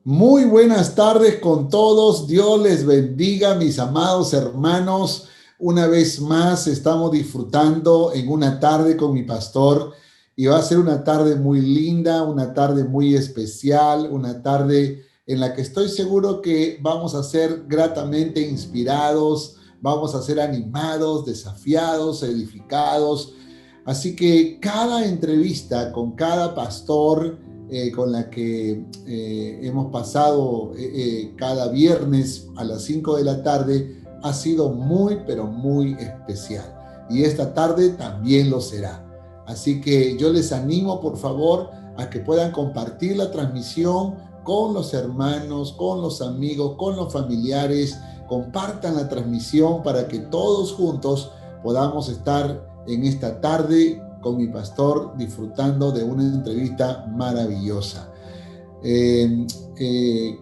Muy buenas tardes con todos. Dios les bendiga, mis amados hermanos. Una vez más estamos disfrutando en una tarde con mi pastor y va a ser una tarde muy linda, una tarde muy especial, una tarde en la que estoy seguro que vamos a ser gratamente inspirados, vamos a ser animados, desafiados, edificados. Así que cada entrevista con cada pastor con la que hemos pasado cada viernes a las 5 de la tarde ha sido muy, pero muy especial. Y esta tarde también lo será. Así que yo les animo, por favor, a que puedan compartir la transmisión con los hermanos, con los amigos, con los familiares. Compartan la transmisión para que todos juntos podamos estar en esta tarde con mi pastor disfrutando de una entrevista maravillosa.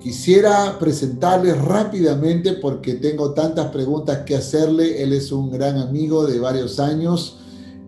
Quisiera presentarles rápidamente porque tengo tantas preguntas que hacerle. Él es un gran amigo de varios años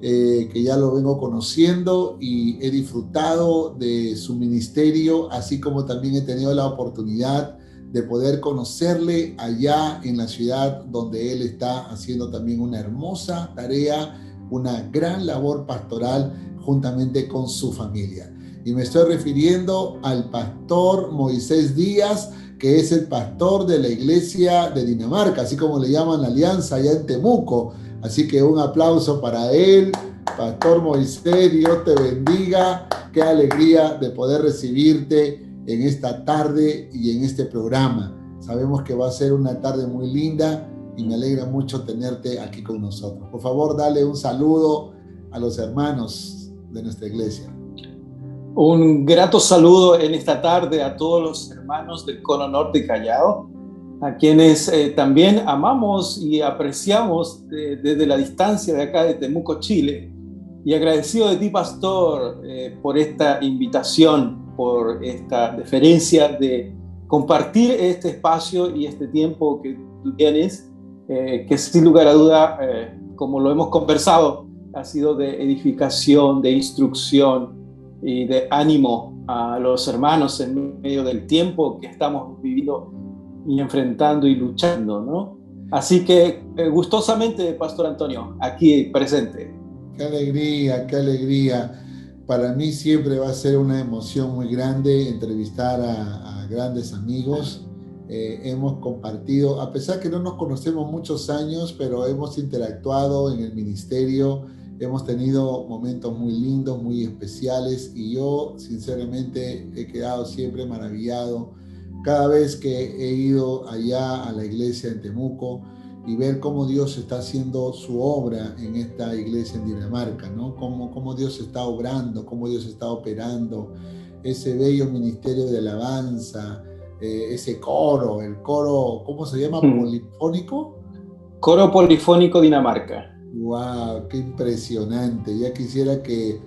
que ya lo vengo conociendo y he disfrutado de su ministerio, así como también he tenido la oportunidad de poder conocerle allá en la ciudad donde él está haciendo también una hermosa tarea, una gran labor pastoral juntamente con su familia. Y me estoy refiriendo al pastor Moisés Díaz, que es el pastor de la iglesia de Dinamarca, así como le llaman la Alianza allá en Temuco. Así que un aplauso para él, pastor Moisés, Dios te bendiga. Qué alegría de poder recibirte en esta tarde y en este programa. Sabemos que va a ser una tarde muy linda y me alegra mucho tenerte aquí con nosotros. Por favor, dale un saludo a los hermanos de nuestra iglesia. Un grato saludo en esta tarde a todos los hermanos del Cono Norte y Callao, a quienes también amamos y apreciamos desde la distancia de acá de Temuco, Chile. Y agradecido de ti, pastor, por esta invitación, por esta deferencia de compartir este espacio y este tiempo que tú tienes, que sin lugar a duda, como lo hemos conversado, ha sido de edificación, de instrucción y de ánimo a los hermanos en medio del tiempo que estamos viviendo y enfrentando y luchando, ¿no? Así que gustosamente, Pastor Antonio, aquí presente. Qué alegría, qué alegría. Para mí siempre va a ser una emoción muy grande entrevistar a grandes amigos. Hemos compartido, a pesar que no nos conocemos muchos años, pero hemos interactuado en el ministerio, hemos tenido momentos muy lindos, muy especiales y yo sinceramente he quedado siempre maravillado cada vez que he ido allá a la iglesia en Temuco y ver cómo Dios está haciendo su obra en esta iglesia en Dinamarca, ¿no? Cómo Dios está obrando, cómo Dios está operando, ese bello ministerio de alabanza, ese coro, el coro, ¿cómo se llama? ¿Polifónico? Coro Polifónico Dinamarca. ¡Wow! ¡Qué impresionante! Ya quisiera que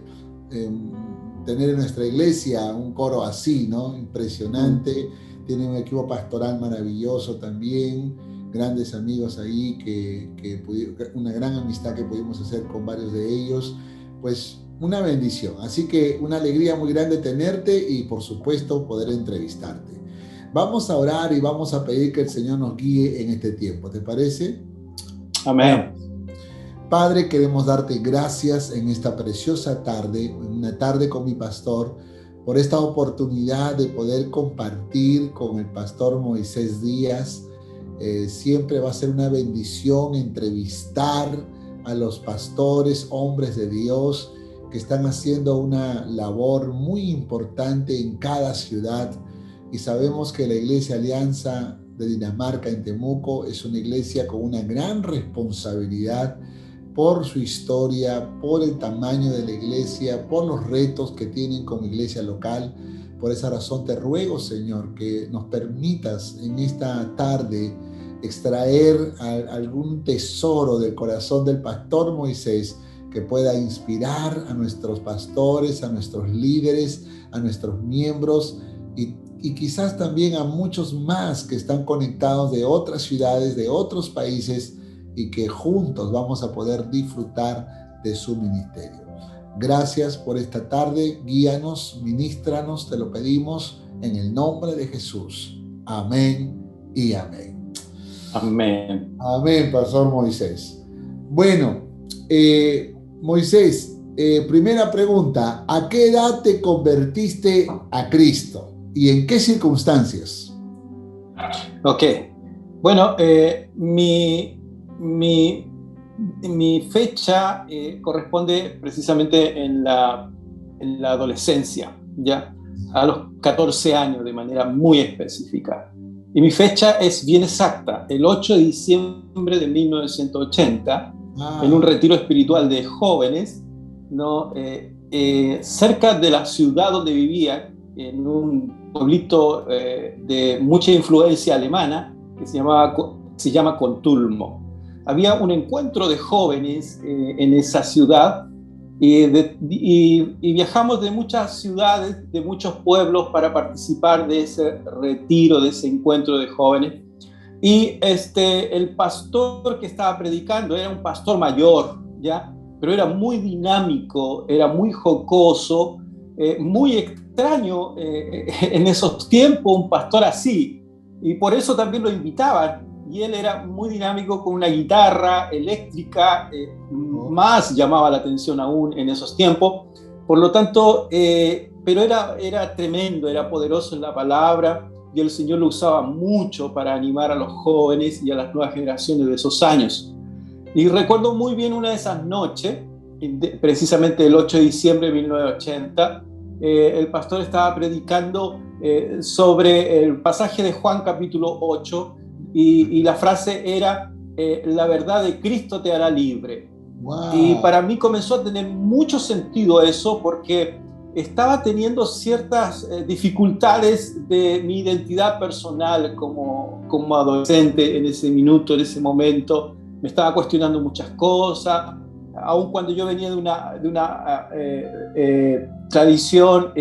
tener en nuestra iglesia un coro así, ¿no? Impresionante. Tiene un equipo pastoral maravilloso también, grandes amigos ahí, una gran amistad que pudimos hacer con varios de ellos. Pues una bendición. Así que una alegría muy grande tenerte y por supuesto poder entrevistarte. Vamos a orar y vamos a pedir que el Señor nos guíe en este tiempo. ¿Te parece? Amén. Padre, queremos darte gracias en esta preciosa tarde, en una tarde con mi pastor, por esta oportunidad de poder compartir con el pastor Moisés Díaz. Siempre va a ser una bendición entrevistar a los pastores, hombres de Dios, que están haciendo una labor muy importante en cada ciudad. Y sabemos que la Iglesia Alianza de Dinamarca en Temuco es una iglesia con una gran responsabilidad por su historia, por el tamaño de la iglesia, por los retos que tienen como iglesia local. Por esa razón te ruego, Señor, que nos permitas en esta tarde extraer algún tesoro del corazón del pastor Moisés que pueda inspirar a nuestros pastores, a nuestros líderes, a nuestros miembros y quizás también a muchos más que están conectados de otras ciudades, de otros países, y que juntos vamos a poder disfrutar de su ministerio. Gracias por esta tarde, guíanos, ministranos, te lo pedimos en el nombre de Jesús. Amén y amén. Amén. Amén, Pastor Moisés. Bueno, Moisés, primera pregunta, ¿a qué edad te convertiste a Cristo y en qué circunstancias? Ok, bueno, mi fecha corresponde precisamente en la adolescencia, ¿ya? A los 14 años de manera muy específica. Y mi fecha es bien exacta, el 8 de diciembre de 1980, en un retiro espiritual de jóvenes, ¿no? Cerca de la ciudad donde vivía, en un pueblito de mucha influencia alemana que se llama Contulmo. Había un encuentro de jóvenes en esa ciudad y viajamos de muchas ciudades, de muchos pueblos para participar de ese retiro, de ese encuentro de jóvenes. Y el pastor que estaba predicando era un pastor mayor, ¿ya? Pero era muy dinámico, era muy jocoso, muy extraño en esos tiempos un pastor así, y por eso también lo invitaban, y él era muy dinámico con una guitarra eléctrica, más llamaba la atención aún en esos tiempos, por lo tanto, pero era tremendo, era poderoso en la palabra, y el Señor lo usaba mucho para animar a los jóvenes y a las nuevas generaciones de esos años. Y recuerdo muy bien una de esas noches, precisamente el 8 de diciembre de 1980, el pastor estaba predicando sobre el pasaje de Juan capítulo 8 y la frase era, la verdad de Cristo te hará libre. Wow. Y para mí comenzó a tener mucho sentido eso porque estaba teniendo ciertas dificultades de mi identidad personal como adolescente en ese minuto, en ese momento. Me estaba cuestionando muchas cosas, aun cuando yo venía de una tradición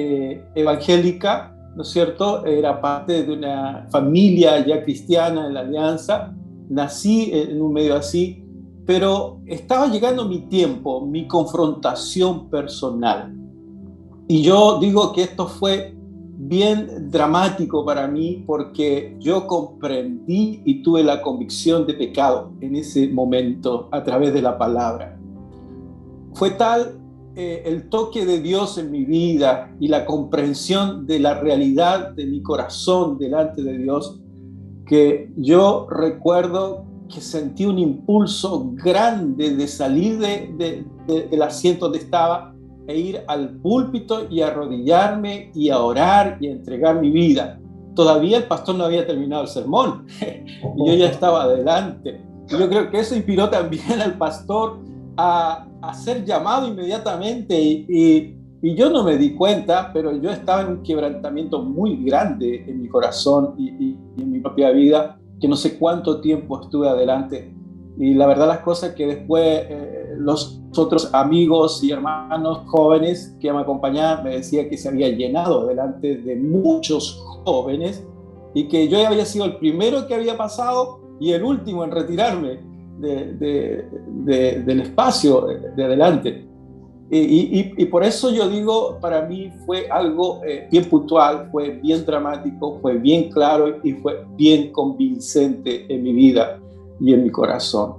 evangélica, ¿no es cierto? Era parte de una familia ya cristiana en la Alianza, nací en un medio así, pero estaba llegando mi tiempo, mi confrontación personal. Y yo digo que esto fue bien dramático para mí porque yo comprendí y tuve la convicción de pecado en ese momento a través de la palabra. Fue tal el toque de Dios en mi vida y la comprensión de la realidad de mi corazón delante de Dios que yo recuerdo que sentí un impulso grande de salir del asiento donde estaba e ir al púlpito y arrodillarme y a orar y a entregar mi vida. Todavía el pastor no había terminado el sermón y yo ya estaba adelante. Y yo creo que eso inspiró también al pastor a ser llamado inmediatamente y yo no me di cuenta, pero yo estaba en un quebrantamiento muy grande en mi corazón y en mi propia vida, que no sé cuánto tiempo estuve adelante. Y la verdad las cosas que después los otros amigos y hermanos jóvenes que me acompañaban me decían que se había llenado delante de muchos jóvenes y que yo había sido el primero que había pasado y el último en retirarme del espacio de adelante. Y por eso yo digo, para mí fue algo bien puntual, fue bien dramático, fue bien claro y fue bien convincente en mi vida y en mi corazón.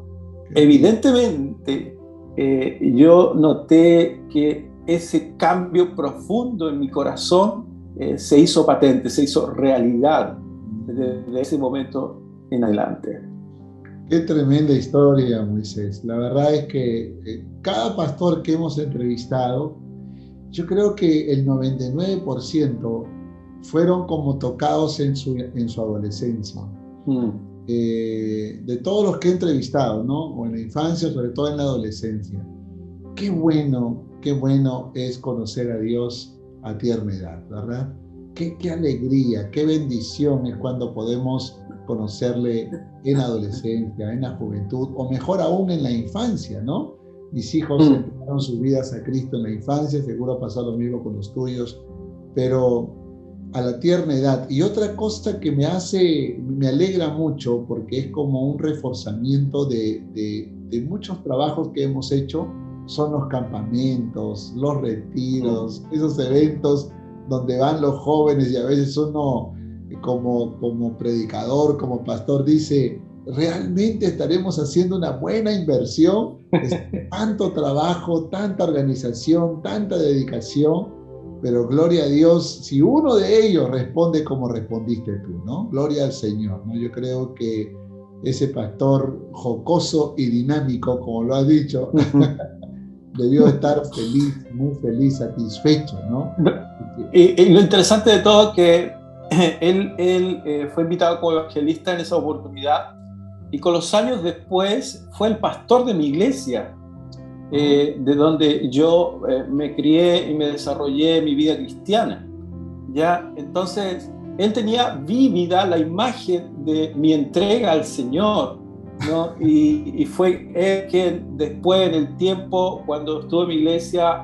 Evidentemente, yo noté que ese cambio profundo en mi corazón se hizo patente, se hizo realidad desde ese momento en adelante. Qué tremenda historia, Moisés. La verdad es que cada pastor que hemos entrevistado, yo creo que el 99% fueron como tocados en su adolescencia. De todos los que he entrevistado, ¿no? O en la infancia, sobre todo en la adolescencia. Qué bueno es conocer a Dios a tierna edad, ¿verdad? Qué alegría, qué bendición es cuando podemos conocerle en la adolescencia, en la juventud, o mejor aún en la infancia, ¿no? Mis hijos entregaron sus vidas a Cristo en la infancia, seguro pasó lo mismo con los tuyos, pero a la tierna edad. Y otra cosa que me alegra mucho, porque es como un reforzamiento de muchos trabajos que hemos hecho, son los campamentos, los retiros, esos eventos donde van los jóvenes y a veces uno como predicador, como pastor dice, ¿realmente estaremos haciendo una buena inversión? Es tanto trabajo, tanta organización, tanta dedicación, pero gloria a Dios, si uno de ellos responde como respondiste tú, ¿no? Gloria al Señor, ¿no? Yo creo que ese pastor jocoso y dinámico, como lo has dicho, debió estar feliz, muy feliz, satisfecho, ¿no? Y lo interesante de todo es que él fue invitado como evangelista en esa oportunidad y con los años después fue el pastor de mi iglesia, de donde yo me crié y me desarrollé mi vida cristiana. ¿Ya? Entonces, él tenía vívida la imagen de mi entrega al Señor, ¿no? Y fue él quien después, en el tiempo, cuando estuve en mi iglesia,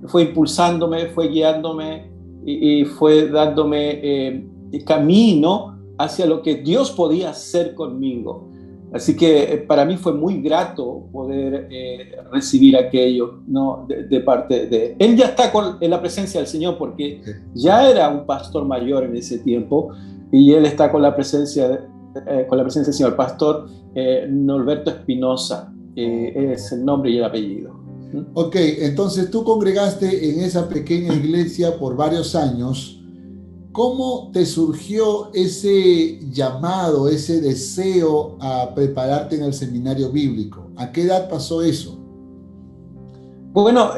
fue impulsándome, fue guiándome y fue dándome camino hacia lo que Dios podía hacer conmigo. Así que para mí fue muy grato poder recibir aquello, ¿no? de parte de él. Él ya está en la presencia del Señor porque ya era un pastor mayor en ese tiempo y él está con la presencia del Señor. El pastor Norberto Espinosa es el nombre y el apellido. Ok, entonces tú congregaste en esa pequeña iglesia por varios años. ¿Cómo te surgió ese llamado, ese deseo a prepararte en el seminario bíblico? ¿A qué edad pasó eso? Bueno,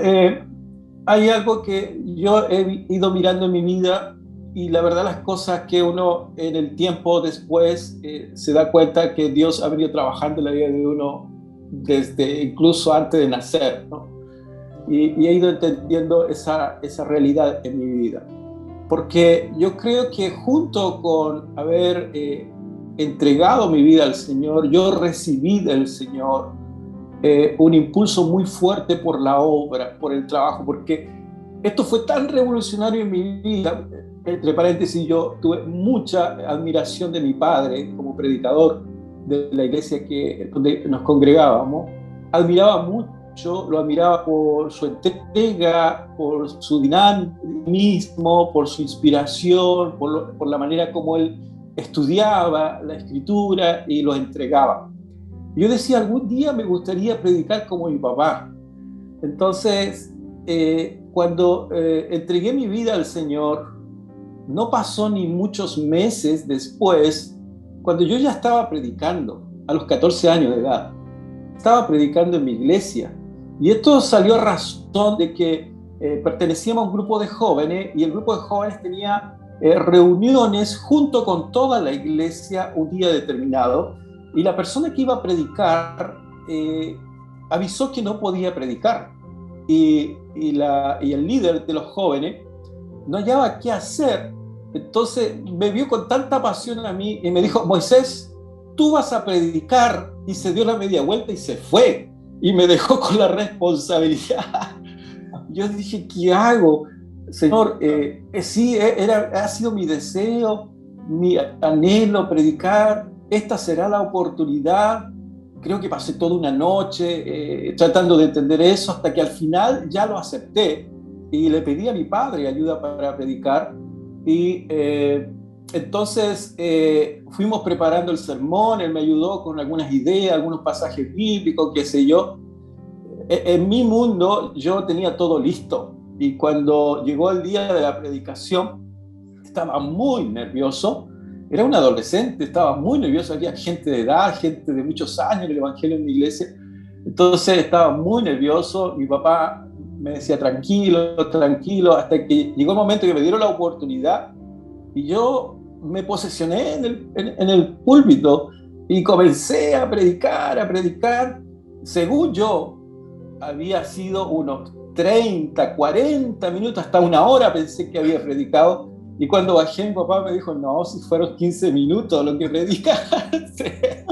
hay algo que yo he ido mirando en mi vida y la verdad las cosas que uno en el tiempo después se da cuenta que Dios ha venido trabajando en la vida de uno desde incluso antes de nacer, ¿no? Y he ido entendiendo esa realidad en mi vida. Porque yo creo que junto con haber entregado mi vida al Señor, yo recibí del Señor un impulso muy fuerte por la obra, por el trabajo, porque esto fue tan revolucionario en mi vida. Entre paréntesis, yo tuve mucha admiración de mi padre como predicador de la iglesia donde nos congregábamos. Admiraba mucho, lo admiraba por su entrega, por su dinamismo, por su inspiración, por la manera como él estudiaba la escritura y lo entregaba. Yo decía, algún día me gustaría predicar como mi papá. Entonces, cuando entregué mi vida al Señor, no pasó ni muchos meses después, cuando yo ya estaba predicando, a los 14 años de edad. Estaba predicando en mi iglesia. Y esto salió a razón de que pertenecíamos a un grupo de jóvenes y el grupo de jóvenes tenía reuniones junto con toda la iglesia un día determinado y la persona que iba a predicar avisó que no podía predicar y el líder de los jóvenes no hallaba qué hacer. Entonces me vio con tanta pasión a mí y me dijo, Moisés, tú vas a predicar, y se dio la media vuelta y se fue y me dejó con la responsabilidad. Yo dije, ¿qué hago? Señor, sí, ha sido mi deseo, mi anhelo predicar, esta será la oportunidad. Creo que pasé toda una noche tratando de entender eso hasta que al final ya lo acepté y le pedí a mi padre ayuda para predicar y entonces fuimos preparando el sermón, él me ayudó con algunas ideas, algunos pasajes bíblicos, qué sé yo. En mi mundo yo tenía todo listo y cuando llegó el día de la predicación estaba muy nervioso. Era un adolescente, estaba muy nervioso, había gente de edad, gente de muchos años en el evangelio en mi iglesia. Entonces estaba muy nervioso, mi papá me decía tranquilo, tranquilo, hasta que llegó el momento que me dieron la oportunidad y yo me posesioné en el púlpito y comencé a predicar. Según yo, había sido unos 30, 40 minutos, hasta una hora pensé que había predicado. Y cuando bajé, mi papá me dijo, no, si fueron 15 minutos lo que predicaste.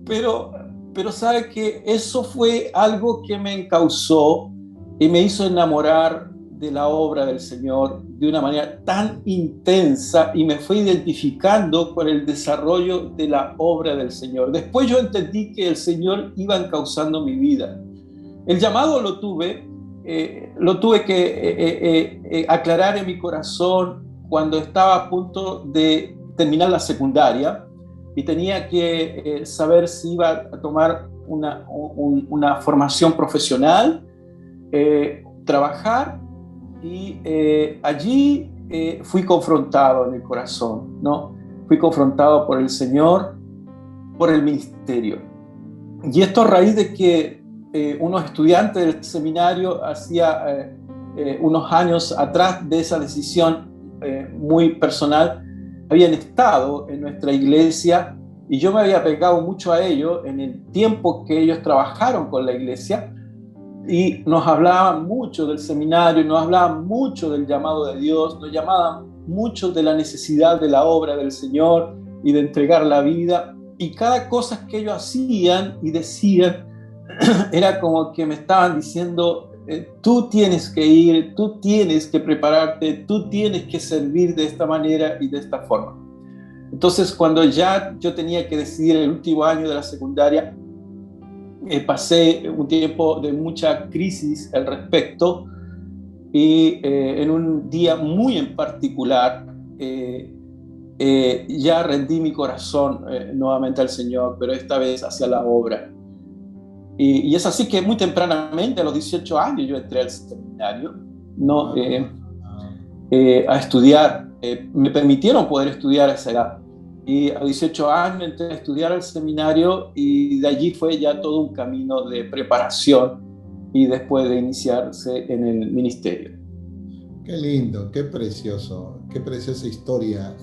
pero sabe que eso fue algo que me encauzó y me hizo enamorar de la obra del Señor de una manera tan intensa y me fue identificando con el desarrollo de la obra del Señor. Después yo entendí que el Señor iba encauzando mi vida. El llamado lo tuve lo tuve que aclarar en mi corazón cuando estaba a punto de terminar la secundaria y tenía que saber si iba a tomar una formación profesional, trabajar, y allí fui confrontado en el corazón, ¿no? Fui confrontado por el Señor, por el ministerio. Y esto a raíz de que unos estudiantes del seminario hacía unos años atrás de esa decisión muy personal, habían estado en nuestra iglesia y yo me había pegado mucho a ello en el tiempo que ellos trabajaron con la iglesia, y nos hablaban mucho del seminario, nos hablaban mucho del llamado de Dios, nos llamaban mucho de la necesidad de la obra del Señor y de entregar la vida, y cada cosa que ellos hacían y decían era como que me estaban diciendo, tú tienes que ir, tú tienes que prepararte, tú tienes que servir de esta manera y de esta forma. Entonces, cuando ya yo tenía que decidir el último año de la secundaria, pasé un tiempo de mucha crisis al respecto, y en un día muy en particular ya rendí mi corazón nuevamente al Señor, pero esta vez hacia la obra. Y es así que muy tempranamente, a los 18 años, yo entré al seminario, ¿no? A estudiar. Me permitieron poder estudiar a esa edad. Y a 18 años entré a estudiar al seminario, y de allí fue ya todo un camino de preparación y después de iniciarse en el ministerio. Qué lindo, qué preciosa historia.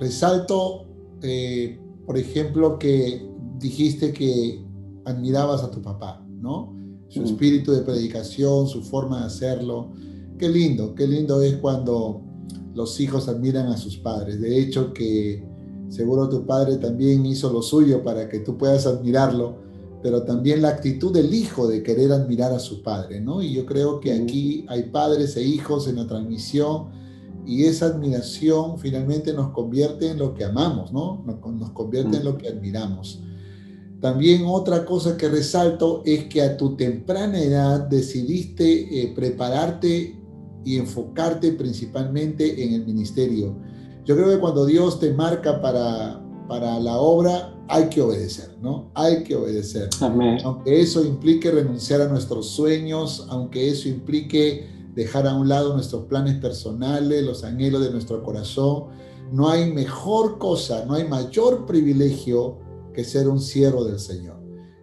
Resalto, por ejemplo, que dijiste que admirabas a tu papá, ¿no? Su espíritu de predicación, su forma de hacerlo. Qué lindo es cuando los hijos admiran a sus padres. De hecho, que seguro tu padre también hizo lo suyo para que tú puedas admirarlo, pero también la actitud del hijo de querer admirar a su padre, ¿no? Y yo creo que aquí hay padres e hijos en la transmisión, y esa admiración finalmente nos convierte en lo que amamos, ¿no? Nos convierte en lo que admiramos. También otra cosa que resalto es que a tu temprana edad decidiste prepararte y enfocarte principalmente en el ministerio. Yo creo que cuando Dios te marca para la obra, hay que obedecer, ¿no? Hay que obedecer. Amén. Aunque eso implique renunciar a nuestros sueños, aunque eso implique dejar a un lado nuestros planes personales, los anhelos de nuestro corazón, no hay mejor cosa, no hay mayor privilegio que ser un siervo del Señor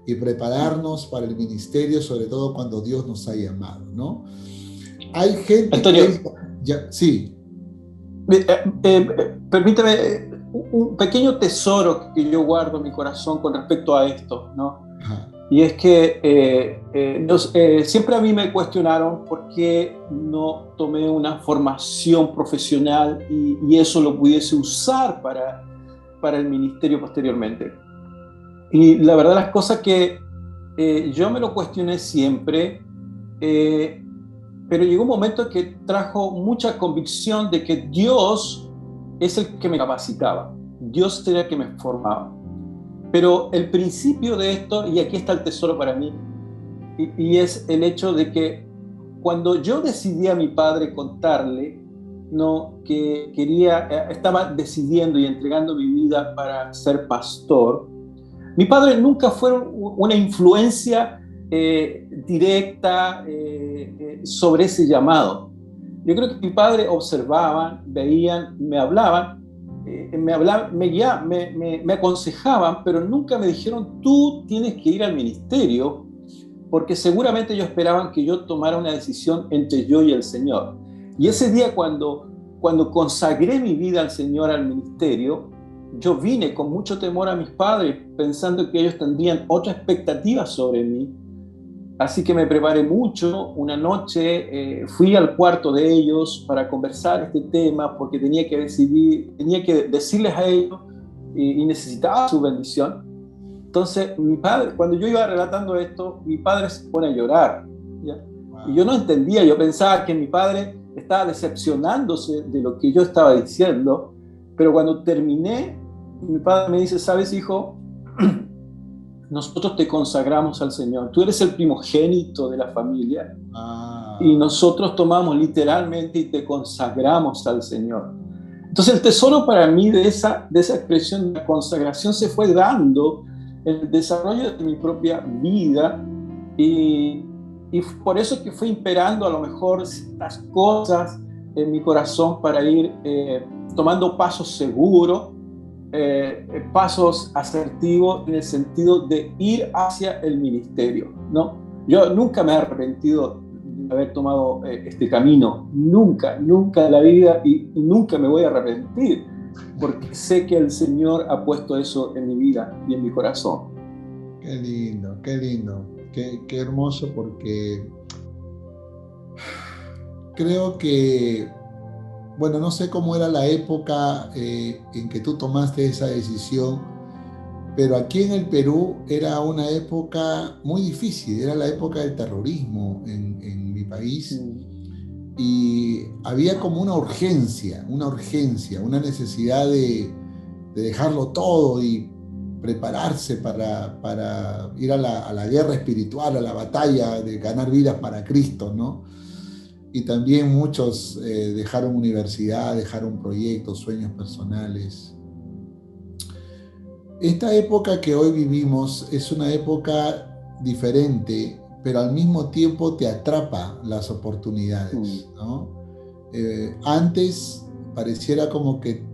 y prepararnos para el ministerio, sobre todo cuando Dios nos ha llamado, ¿no? Hay gente Antonio, sí. Permítame un pequeño tesoro que yo guardo en mi corazón con respecto a esto, ¿no? Ajá. Y es que siempre a mí me cuestionaron por qué no tomé una formación profesional y eso lo pudiese usar para el ministerio posteriormente. Y la verdad las cosas que yo me lo cuestioné siempre, pero llegó un momento que trajo mucha convicción de que Dios es el que me capacitaba, Dios era el que me formaba. Pero el principio de esto, y aquí está el tesoro para mí, y es el hecho de que cuando yo decidí a mi padre contarle, ¿no?, que estaba decidiendo y entregando mi vida para ser pastor, mi padre nunca fue una influencia directa sobre ese llamado. Yo creo que mi padre observaban, veían, me hablaban, me aconsejaban, pero nunca me dijeron, tú tienes que ir al ministerio, porque seguramente ellos esperaban que yo tomara una decisión entre yo y el Señor. Y ese día cuando consagré mi vida al Señor, al ministerio, yo vine con mucho temor a mis padres, pensando que ellos tendrían otra expectativa sobre mí. Así que me preparé mucho. Una noche fui al cuarto de ellos para conversar este tema, porque tenía que decirles a ellos y necesitaba su bendición. Entonces, mi padre, cuando yo iba relatando esto, mi padre se pone a llorar, ¿ya? Wow. Y yo no entendía, yo pensaba que mi padre estaba decepcionándose de lo que yo estaba diciendo, pero cuando terminé, mi padre me dice, ¿sabes, hijo? Nosotros te consagramos al Señor. Tú eres el primogénito de la familia. y nosotros tomamos literalmente y te consagramos al Señor. Entonces el tesoro para mí de esa expresión de consagración se fue dando en el desarrollo de mi propia vida y por eso que fue imperando a lo mejor ciertas cosas en mi corazón para ir tomando pasos seguros, pasos asertivos en el sentido de ir hacia el ministerio, ¿no? Yo nunca me he arrepentido de haber tomado este camino, nunca en la vida y nunca me voy a arrepentir, porque sé que el Señor ha puesto eso en mi vida y en mi corazón. Qué lindo, qué hermoso, porque creo que, bueno, no sé cómo era la época en que tú tomaste esa decisión, pero aquí en el Perú era una época muy difícil, era la época del terrorismo en mi país, y había como una urgencia, una necesidad de dejarlo todo y prepararse para ir a la guerra espiritual, a la batalla de ganar vidas para Cristo, ¿no? Y también muchos dejaron universidad, dejaron proyectos, sueños personales. Esta época que hoy vivimos es una época diferente, pero al mismo tiempo te atrapa las oportunidades, ¿no? Antes pareciera como que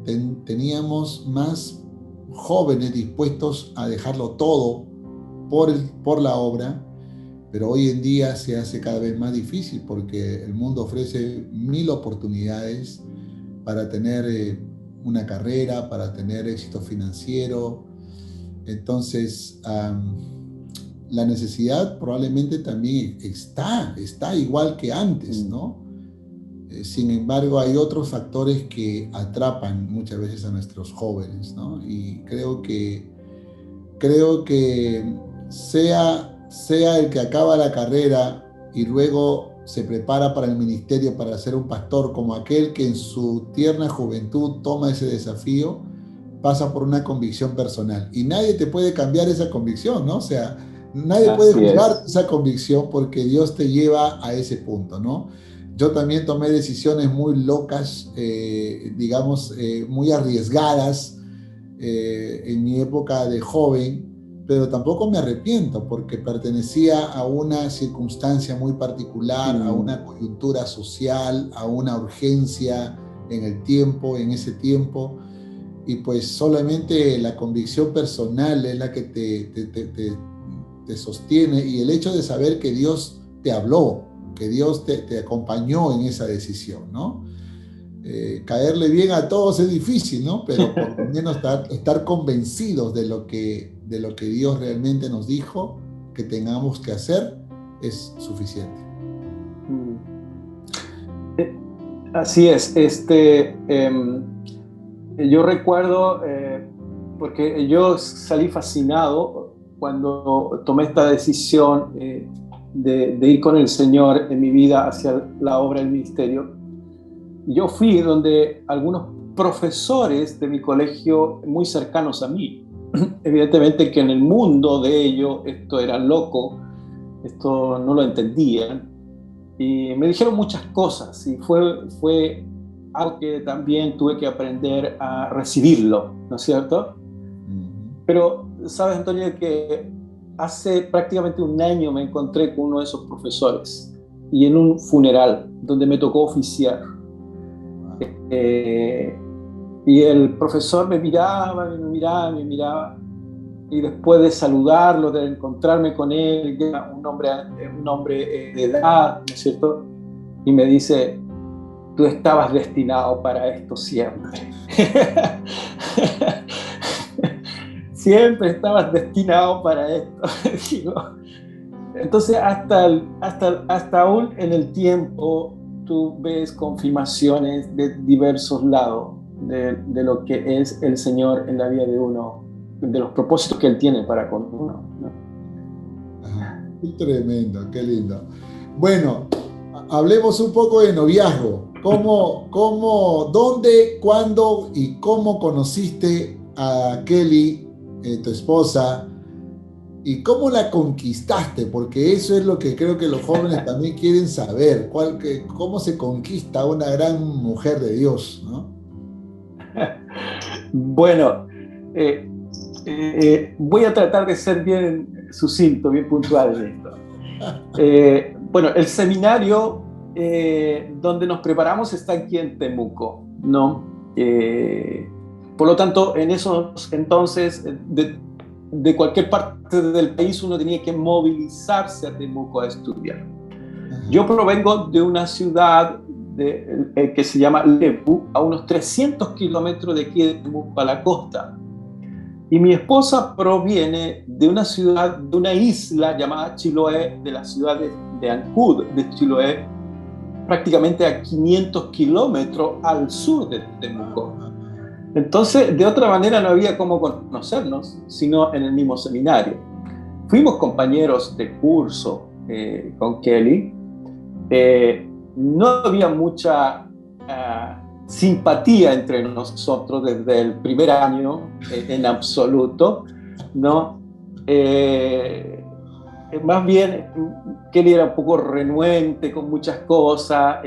teníamos más jóvenes dispuestos a dejarlo todo por la obra, pero hoy en día se hace cada vez más difícil porque el mundo ofrece 1000 oportunidades para tener una carrera, para tener éxito financiero. Entonces, la necesidad probablemente también está igual que antes, ¿no? Sin embargo, hay otros factores que atrapan muchas veces a nuestros jóvenes, ¿no? Y creo que sea el que acaba la carrera y luego se prepara para el ministerio, para ser un pastor, como aquel que en su tierna juventud toma ese desafío, pasa por una convicción personal. Y nadie te puede cambiar esa convicción, ¿no? O sea, nadie puede juzgar esa convicción porque Dios te lleva a ese punto, ¿no? Yo también tomé decisiones muy locas, digamos, muy arriesgadas en mi época de joven, pero tampoco me arrepiento porque pertenecía a una circunstancia muy particular, a una coyuntura social, a una urgencia en el tiempo, en ese tiempo, y pues solamente la convicción personal es la que te sostiene, y el hecho de saber que Dios te habló, que Dios te acompañó en esa decisión, ¿no? Caerle bien a todos es difícil, ¿no? Pero por lo menos estar convencidos de lo que Dios realmente nos dijo que tengamos que hacer es suficiente. Así es. Yo recuerdo, porque yo salí fascinado cuando tomé esta decisión de ir con el Señor en mi vida hacia la obra del ministerio. Yo fui donde algunos profesores de mi colegio muy cercanos a mí, evidentemente que en el mundo de ellos esto era loco, esto no lo entendían, y me dijeron muchas cosas, y fue algo que también tuve que aprender a recibirlo, ¿no es cierto? Pero, ¿sabes, Antonio, que hace prácticamente un año me encontré con uno de esos profesores, y en un funeral donde me tocó oficiar? Y el profesor me miraba, y después de saludarlo, de encontrarme con él, ya un hombre de edad, ¿no es cierto? Y me dice: tú estabas destinado para esto siempre. Siempre estabas destinado para esto. Digo, entonces, hasta aún en el tiempo, tú ves confirmaciones de diversos lados de lo que es el Señor en la vida de uno, de los propósitos que Él tiene para con uno, ¿no? Ajá. Qué tremendo, qué lindo. Bueno, hablemos un poco de noviazgo. ¿Dónde, cuándo y cómo conociste a Kelly, tu esposa? ¿Y cómo la conquistaste? Porque eso es lo que creo que los jóvenes también quieren saber. ¿Cómo se conquista a una gran mujer de Dios, ¿no? Bueno, voy a tratar de ser bien sucinto, bien puntual en esto. Bueno, el seminario donde nos preparamos está aquí en Temuco, ¿no? Por lo tanto, en esos entonces, de cualquier parte del país uno tenía que movilizarse a Temuco a estudiar. Yo provengo de una ciudad que se llama Lebu, a unos 300 kilómetros de aquí de Temuco a la costa. Y mi esposa proviene de una ciudad, de una isla llamada Chiloé, de la ciudad de Ancud, de Chiloé, prácticamente a 500 kilómetros al sur de Temuco. Entonces, de otra manera no había cómo conocernos, sino en el mismo seminario. Fuimos compañeros de curso con Kelly. No había mucha simpatía entre nosotros desde el primer año, en absoluto, ¿no? Más bien, Kelly era un poco renuente con muchas cosas,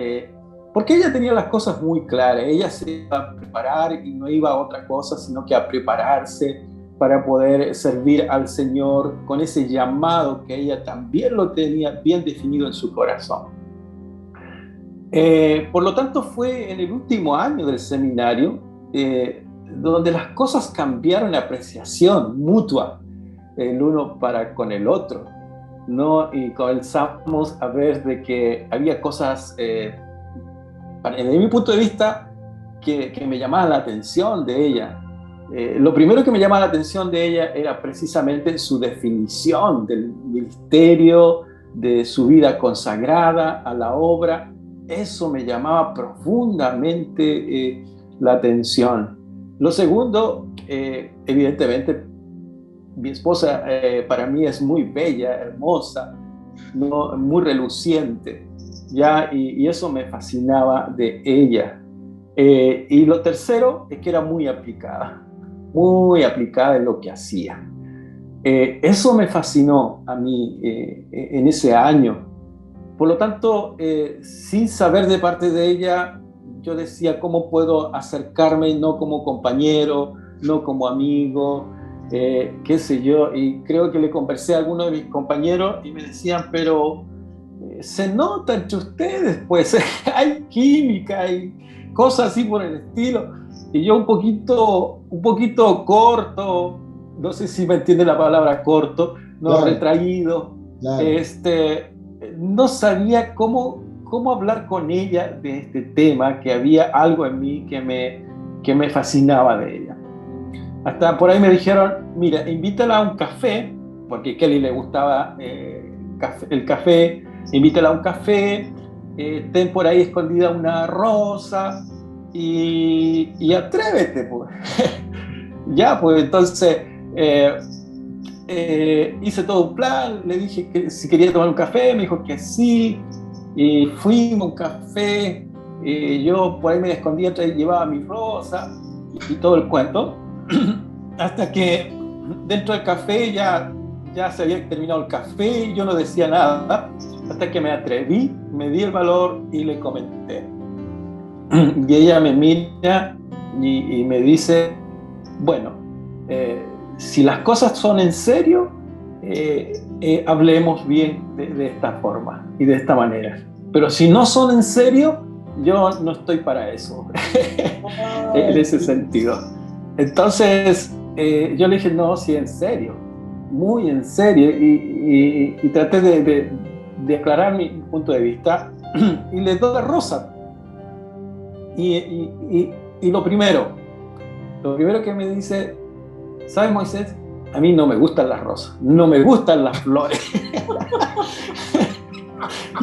porque ella tenía las cosas muy claras. Ella se iba a preparar y no iba a otra cosa, sino que a prepararse para poder servir al Señor con ese llamado que ella también lo tenía bien definido en su corazón. Por lo tanto, fue en el último año del seminario donde las cosas cambiaron en apreciación mutua el uno para con el otro, ¿no? Y comenzamos a ver de que había cosas, desde mi punto de vista, que me llamaban la atención de ella. Lo primero que me llamaba la atención de ella era precisamente su definición del ministerio, de su vida consagrada a la obra. Eso me llamaba profundamente la atención. Lo segundo, evidentemente, mi esposa para mí es muy bella, hermosa, ¿no? Muy reluciente, ¿ya? Y eso me fascinaba de ella. Y lo tercero es que era muy aplicada en lo que hacía. Eso me fascinó a mí en ese año. Por lo tanto, sin saber de parte de ella, yo decía, ¿cómo puedo acercarme no como compañero, no como amigo, qué sé yo? Y creo que le conversé a algunos de mis compañeros y me decían, pero se nota entre ustedes, pues hay química, hay cosas así por el estilo. Y yo un poquito corto, no sé si me entiende la palabra corto, no, claro, retraído, claro. No sabía cómo hablar con ella de este tema, que había algo en mí que me fascinaba de ella. Hasta por ahí me dijeron, mira, invítala a un café, porque a Kelly le gustaba el café, invítala a un café, ten por ahí escondida una rosa y atrévete, pues. Ya, pues entonces hice todo un plan, le dije que si quería tomar un café, me dijo que sí, y fuimos a un café, yo por ahí me escondía, llevaba mi rosa y todo el cuento, hasta que dentro del café ya se había terminado el café y yo no decía nada, hasta que me atreví, me di el valor y le comenté. Y ella me mira y me dice, bueno, si las cosas son en serio, hablemos bien de esta forma y de esta manera. Pero si no son en serio, yo no estoy para eso, en ese sentido. Entonces, yo le dije, no, sí, en serio, muy en serio, y traté de aclarar mi punto de vista, y le doy la rosa. Y lo primero que me dice, ¿sabes, Moisés? A mí no me gustan las rosas, no me gustan las flores.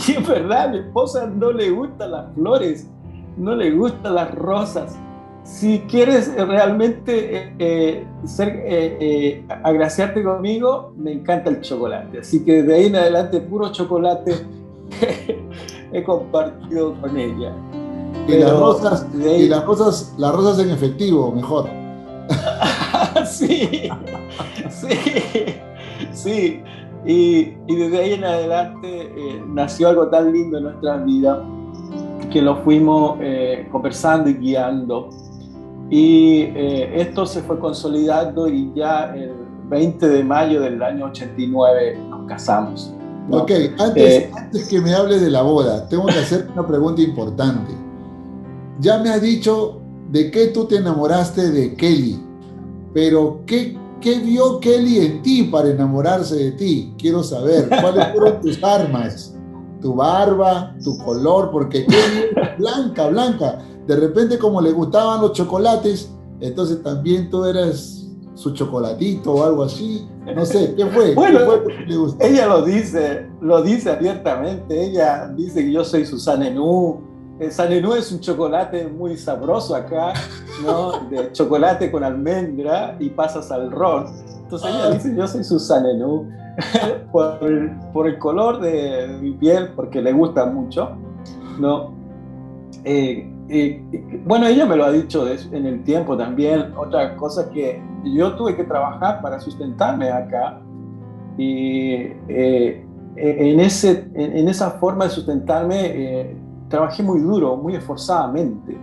Y es verdad, a mi esposa no le gustan las flores, no le gustan las rosas. Si quieres realmente agraciarte conmigo, me encanta el chocolate. Así que de ahí en adelante, puro chocolate he compartido con ella. Y las rosas en efectivo, mejor. Sí, Sí, y desde ahí en adelante nació algo tan lindo en nuestra vida que lo fuimos conversando y guiando. Y esto se fue consolidando y ya el 20 de mayo del año 89 nos casamos, ¿no? Ok, antes que me hables de la boda, tengo que hacer una pregunta importante. Ya me has dicho de qué tú te enamoraste de Kelly, pero ¿qué vio Kelly en ti para enamorarse de ti? Quiero saber, ¿cuáles fueron tus armas? Tu barba, tu color, porque Kelly es blanca, blanca. De repente, como le gustaban los chocolates, entonces también tú eras su chocolatito o algo así. No sé, ¿qué fue? Bueno, ¿Qué fue lo que le gustó? ella lo dice abiertamente. Ella dice que yo soy su Sanenú. El Sanenú es un chocolate muy sabroso acá, ¿no? De chocolate con almendra y pasas al ron. Entonces ella dice, yo soy su Sanenú por el color de mi piel, porque le gusta mucho, ¿no? Bueno, ella me lo ha dicho en el tiempo también. Otra cosa que yo tuve que trabajar para sustentarme acá y en esa forma de sustentarme trabajé muy duro, muy esforzadamente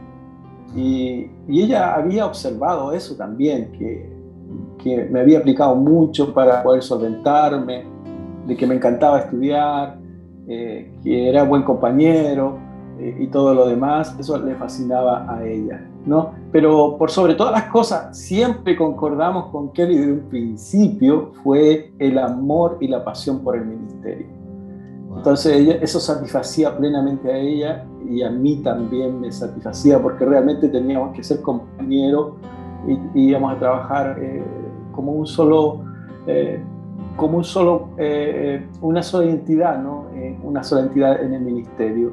y ella había observado eso también, que me había aplicado mucho para poder solventarme, de que me encantaba estudiar, que era buen compañero y todo lo demás. Eso le fascinaba a ella, ¿no? Pero por sobre todas las cosas, siempre concordamos con Kelly desde un principio, fue el amor y la pasión por el ministerio. Entonces eso satisfacía plenamente a ella y a mí también me satisfacía, porque realmente teníamos que ser compañeros y íbamos a trabajar como un solo, una sola identidad, ¿no? Una sola entidad en el ministerio.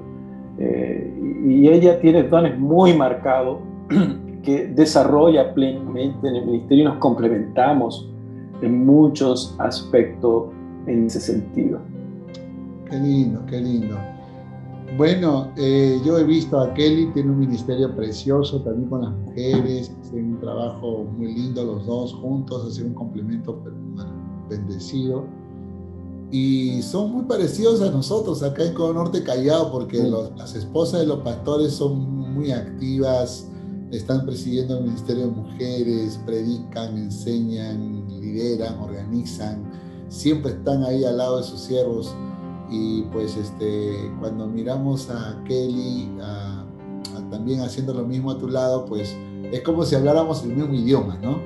Y ella tiene dones muy marcados que desarrolla plenamente en el ministerio y nos complementamos en muchos aspectos en ese sentido. Qué lindo, qué lindo. Bueno, yo he visto a Kelly, tiene un ministerio precioso también con las mujeres, hacen un trabajo muy lindo los dos juntos, hacen un complemento bendecido. Y son muy parecidos a nosotros acá en Cono Norte Callao, porque las esposas de los pastores son muy activas, están presidiendo el Ministerio de Mujeres, predican, enseñan, lideran, organizan, siempre están ahí al lado de sus siervos. Y pues cuando miramos a Kelly también haciendo lo mismo a tu lado, pues es como si habláramos el mismo idioma, ¿no?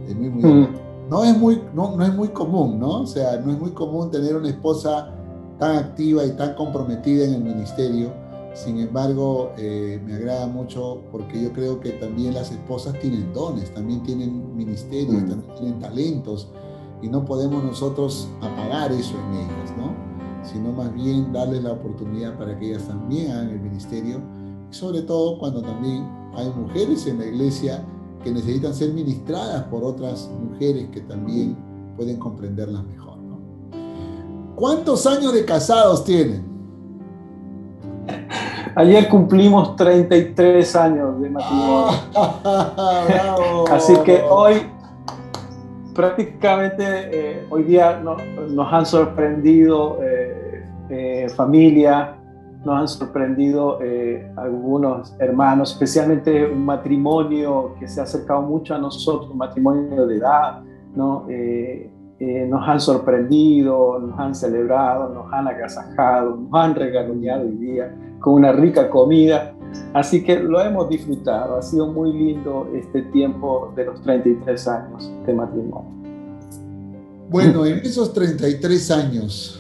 El mismo idioma. No es muy común, ¿no? O sea, no es muy común tener una esposa tan activa y tan comprometida en el ministerio. Sin embargo, me agrada mucho porque yo creo que también las esposas tienen dones, también tienen ministerios, también tienen talentos, y no podemos nosotros apagar eso en ellas, ¿no? Sino más bien darles la oportunidad para que ellas también hagan el ministerio, y sobre todo cuando también hay mujeres en la iglesia que necesitan ser ministradas por otras mujeres que también pueden comprenderlas mejor, ¿no? ¿Cuántos años de casados tienen? Ayer cumplimos 33 años de matrimonio. ¡Bravo! Así que hoy prácticamente hoy día nos han sorprendido familia, nos han sorprendido algunos hermanos, especialmente un matrimonio que se ha acercado mucho a nosotros, un matrimonio de edad, ¿no? Nos han sorprendido, nos han celebrado, nos han agasajado, nos han regaloneado hoy día con una rica comida. Así que lo hemos disfrutado. Ha sido muy lindo este tiempo de los 33 años de matrimonio. Bueno, en esos 33 años,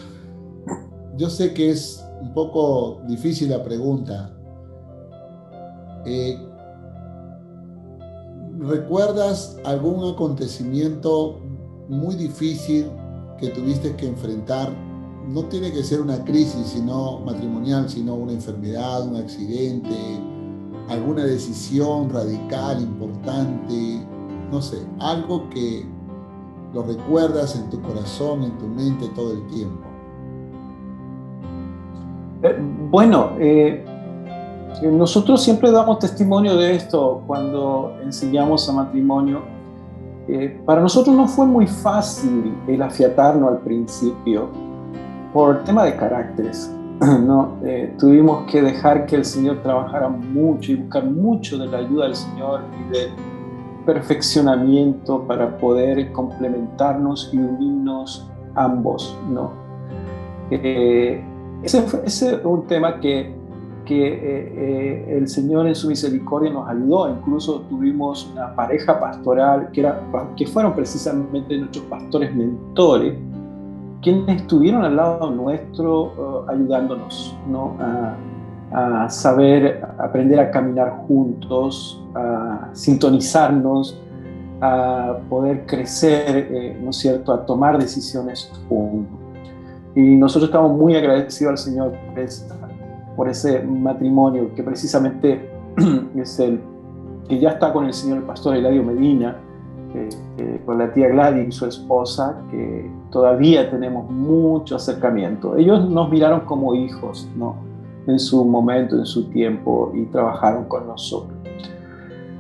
yo sé que es un poco difícil la pregunta. ¿Recuerdas algún acontecimiento muy difícil que tuviste que enfrentar? No tiene que ser una crisis sino matrimonial, sino una enfermedad, un accidente, alguna decisión radical, importante, no sé, algo que lo recuerdas en tu corazón, en tu mente todo el tiempo. Nosotros siempre damos testimonio de esto cuando enseñamos a matrimonio, Para nosotros no fue muy fácil el afiatarnos al principio por tema de caracteres, ¿no? Tuvimos que dejar que el Señor trabajara mucho y buscar mucho de la ayuda del Señor y del perfeccionamiento para poder complementarnos y unirnos ambos, ¿no? Ese es un tema que el Señor en su misericordia nos ayudó. Incluso tuvimos una pareja pastoral que fueron precisamente nuestros pastores mentores, quienes estuvieron al lado nuestro ayudándonos, ¿no? A saber, aprender a caminar juntos, a sintonizarnos, a poder crecer, ¿no es cierto?, a tomar decisiones juntos. Y nosotros estamos muy agradecidos al Señor por ese matrimonio que precisamente es el que ya está con el Señor, el pastor Eladio Medina, con la tía Gladys y su esposa, que todavía tenemos mucho acercamiento. Ellos nos miraron como hijos, ¿no?, en su momento, en su tiempo, y trabajaron con nosotros.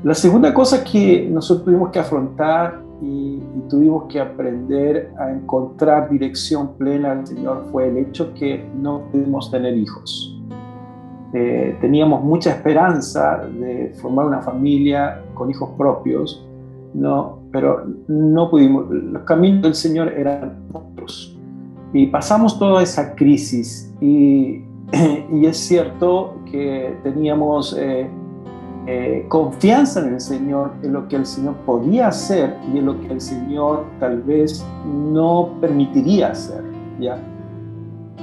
La segunda cosa que nosotros tuvimos que afrontar y tuvimos que aprender a encontrar dirección plena al Señor fue el hecho que no pudimos tener hijos. Teníamos mucha esperanza de formar una familia con hijos propios, ¿no? Pero no pudimos. Los caminos del Señor eran otros. Y pasamos toda esa crisis y es cierto que teníamos confianza en el Señor, en lo que el Señor podía hacer y en lo que el Señor tal vez no permitiría hacer, ¿ya?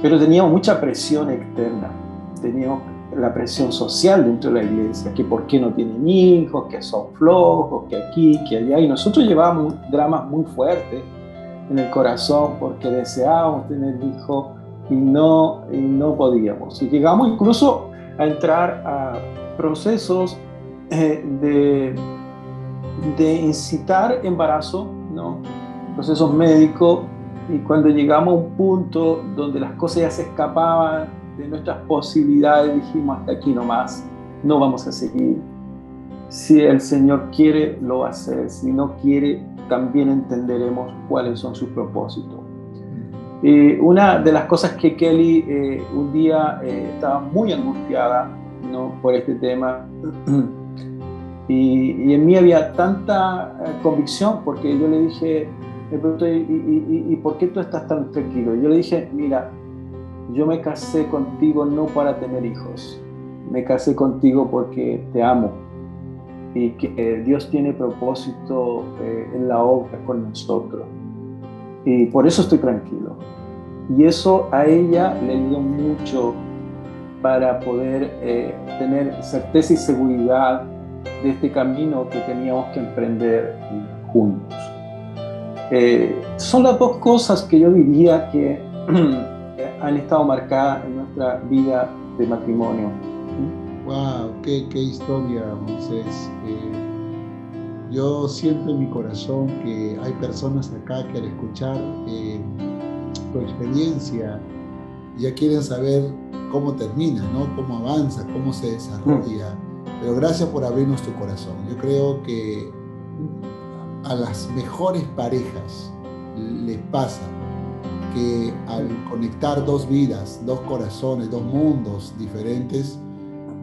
Pero teníamos mucha presión externa, teníamos la presión social dentro de la iglesia, que por qué no tienen hijos, que son flojos, que aquí, que allá, y nosotros llevábamos dramas muy fuertes en el corazón porque deseábamos tener hijos y no podíamos. Y llegamos incluso a entrar a procesos de incitar embarazo, ¿no?, procesos médicos, y cuando llegamos a un punto donde las cosas ya se escapaban de nuestras posibilidades, dijimos: hasta aquí nomás, no vamos a seguir. Si el Señor quiere, lo va a hacer. Si no quiere, también entenderemos cuáles son sus propósitos. Una de las cosas que Kelly un día estaba muy angustiada, ¿no?, por este tema, y en mí había tanta convicción, porque yo le dije, me preguntó: ¿y por qué tú estás tan tranquilo? Yo le dije: mira, yo me casé contigo no para tener hijos, me casé contigo porque te amo y que Dios tiene propósito en la obra con nosotros, y por eso estoy tranquilo. Y eso a ella le ayudó mucho para poder tener certeza y seguridad de este camino que teníamos que emprender juntos. Son las dos cosas que yo diría que han estado marcadas en nuestra vida de matrimonio. ¡Wow! ¡Qué historia, Moisés! Yo siento en mi corazón que hay personas acá que al escuchar tu experiencia ya quieren saber cómo termina, ¿no?, cómo avanza, cómo se desarrolla. Pero gracias por abrirnos tu corazón. Yo creo que a las mejores parejas les pasa que al conectar dos vidas, dos corazones, dos mundos diferentes,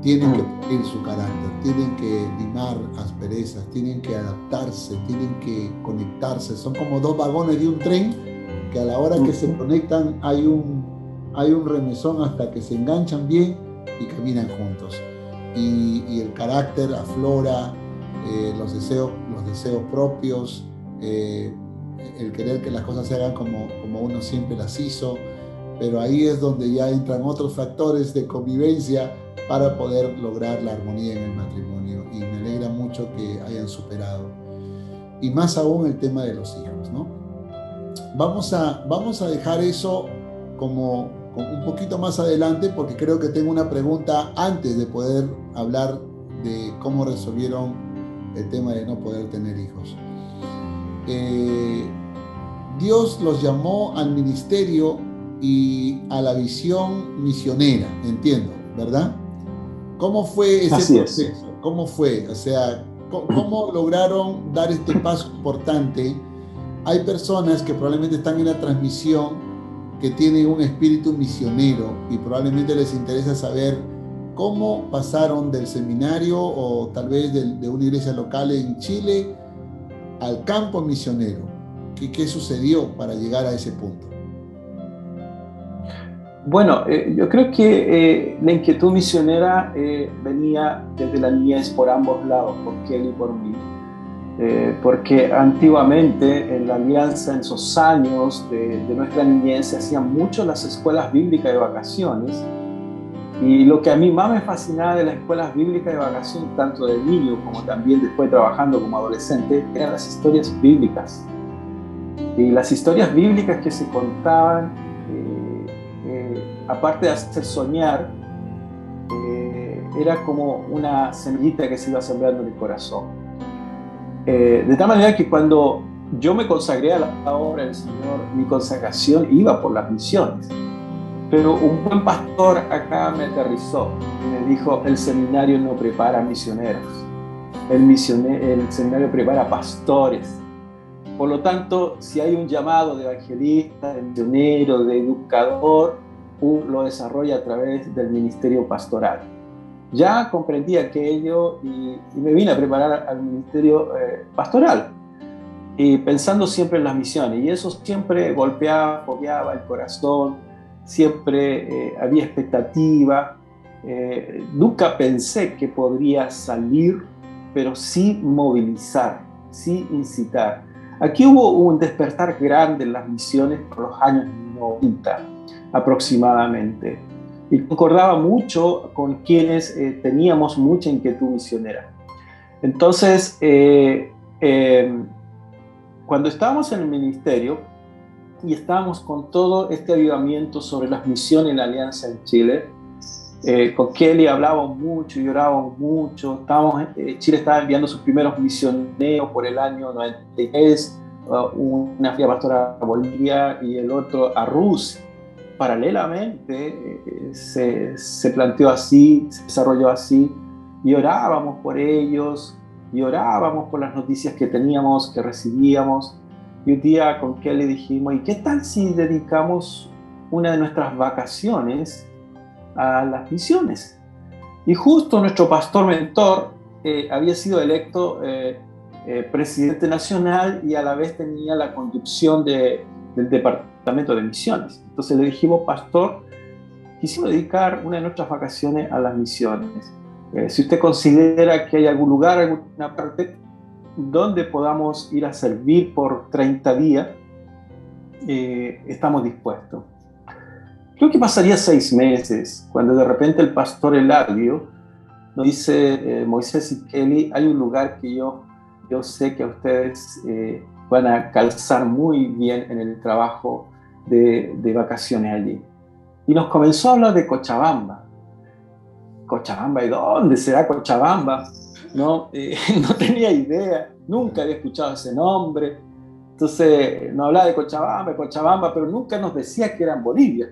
tienen que pulir su carácter, tienen que limar asperezas, tienen que adaptarse, tienen que conectarse. Son como dos vagones de un tren que a la hora que se conectan hay un remesón hasta que se enganchan bien y caminan juntos. Y el carácter aflora, los deseos propios, el querer que las cosas se hagan como uno siempre las hizo, pero ahí es donde ya entran otros factores de convivencia para poder lograr la armonía en el matrimonio, y me alegra mucho que hayan superado, y más aún el tema de los hijos, ¿no? Vamos a dejar eso como un poquito más adelante, porque creo que tengo una pregunta antes de poder hablar de cómo resolvieron el tema de no poder tener hijos. Dios los llamó al ministerio y a la visión misionera, entiendo, ¿verdad? ¿Cómo fue ese proceso? ¿Cómo fue? O sea, ¿Cómo lograron dar este paso importante? Hay personas que probablemente están en la transmisión que tienen un espíritu misionero y probablemente les interesa saber cómo pasaron del seminario o tal vez de una iglesia local en Chile al campo misionero. ¿Qué sucedió para llegar a ese punto? Bueno, yo creo que la inquietud misionera venía desde la niñez por ambos lados, por Kelly y por mí. Porque antiguamente en la Alianza, en esos años de nuestra niñez, se hacían mucho las escuelas bíblicas de vacaciones. Y lo que a mí más me fascinaba de las escuelas bíblicas de vacaciones, tanto de niño como también después trabajando como adolescente, eran las historias bíblicas. Y las historias bíblicas que se contaban, aparte de hacer soñar, era como una semillita que se iba sembrando en el corazón. De tal manera que cuando yo me consagré a la obra del Señor, mi consagración iba por las misiones. Pero un buen pastor acá me aterrizó y me dijo, el seminario no prepara misioneros, el seminario prepara pastores. Por lo tanto, si hay un llamado de evangelista, de misionero, de educador, lo desarrolla a través del ministerio pastoral. Ya comprendí aquello y me vine a preparar al ministerio pastoral, y pensando siempre en las misiones, y eso siempre fogueaba el corazón, siempre había expectativa. Nunca pensé que podría salir, pero sí movilizar, sí incitar. Aquí hubo un despertar grande en las misiones por los años 90 aproximadamente, y concordaba mucho con quienes teníamos mucha inquietud misionera. Entonces, cuando estábamos en el ministerio y estábamos con todo este avivamiento sobre las misiones en la Alianza en Chile, con Kelly hablábamos mucho y orábamos mucho. Chile estaba enviando sus primeros misioneros por el año 93, una fila pastora a Bolivia y el otro a Rusia. Paralelamente se planteó así, se desarrolló así, y orábamos por ellos, y orábamos por las noticias que teníamos, que recibíamos. Y un día con Kelly dijimos, ¿y qué tal si dedicamos una de nuestras vacaciones a las misiones? Y justo nuestro pastor mentor había sido electo presidente nacional y a la vez tenía la conducción del departamento de misiones. Entonces le dijimos, pastor, quisimos dedicar una de nuestras vacaciones a las misiones. Si usted considera que hay algún lugar, alguna parte donde podamos ir a servir por 30 días, estamos dispuestos. Creo que pasaría 6 meses cuando de repente el pastor Eladio nos dice, Moisés y Kelly, hay un lugar que yo sé que a ustedes van a calzar muy bien en el trabajo de vacaciones allí. Y nos comenzó a hablar de Cochabamba. Cochabamba, ¿y dónde será Cochabamba? No tenía idea, nunca había escuchado ese nombre. Entonces nos hablaba de Cochabamba, pero nunca nos decía que era en Bolivia.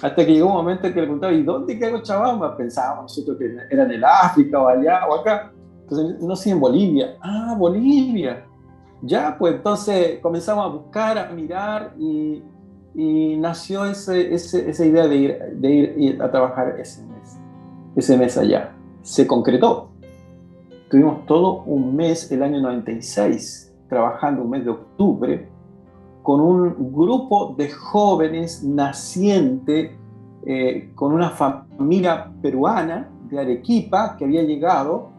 Hasta que llegó un momento en que le preguntaba, ¿y dónde queda Cochabamba? Pensábamos nosotros que era en el África o allá o acá. Entonces, no sé, en Bolivia. Ah, Bolivia. Ya, pues entonces comenzamos a buscar, a mirar, y nació esa idea de ir a trabajar ese mes allá. Se concretó. Tuvimos todo un mes, el año 96, trabajando un mes de octubre, con un grupo de jóvenes naciente, con una familia peruana de Arequipa que había llegado,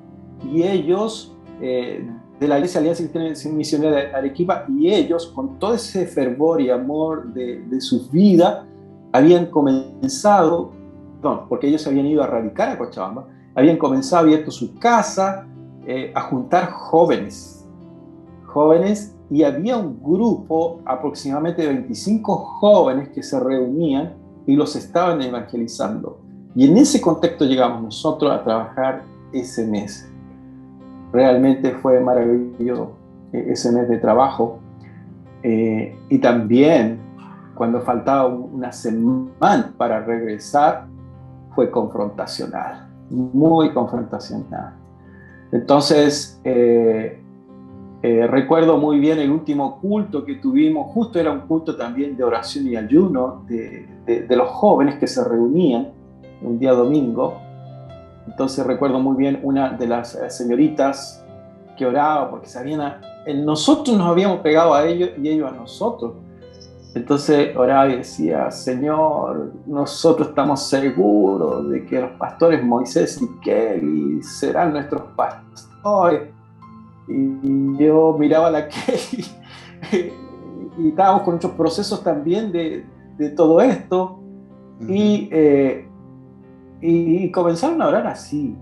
y ellos, de la Iglesia Alianza Cristiana Misionera de Arequipa, y ellos, con todo ese fervor y amor de su vida, habían comenzado, porque ellos habían ido a radicar a Cochabamba, habían comenzado, abierto su casa, a juntar jóvenes, y había un grupo aproximadamente de 25 jóvenes que se reunían y los estaban evangelizando. Y en ese contexto llegamos nosotros a trabajar ese mes. Realmente fue maravilloso ese mes de trabajo. Y también, cuando faltaba una semana para regresar, fue confrontacional, muy confrontacional. Entonces, recuerdo muy bien el último culto que tuvimos, justo era un culto también de oración y ayuno de los jóvenes que se reunían un día domingo. Entonces recuerdo muy bien una de las señoritas que oraba porque nosotros nos habíamos pegado a ellos y ellos a nosotros. Entonces oraba y decía: Señor, nosotros estamos seguros de que los pastores Moisés y Kelly serán nuestros pastores. Y yo miraba a la Kelly y estábamos con muchos procesos también de todo esto. Y comenzaron a orar así.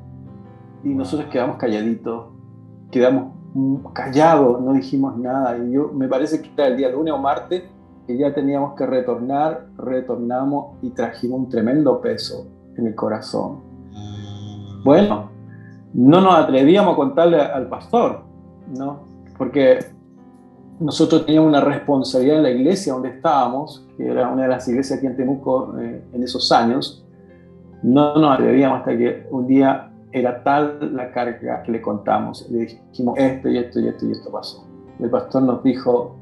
Y nosotros quedamos calladitos, quedamos callados, no dijimos nada. Y me parece que era el día lunes o martes, que ya teníamos que retornamos y trajimos un tremendo peso en el corazón. Bueno, no nos atrevíamos a contarle al pastor, ¿no? Porque nosotros teníamos una responsabilidad en la iglesia donde estábamos, que era una de las iglesias aquí en Temuco en esos años. No nos atrevíamos hasta que un día era tal la carga que le contamos. Le dijimos esto y esto y esto y esto pasó. El pastor nos dijo: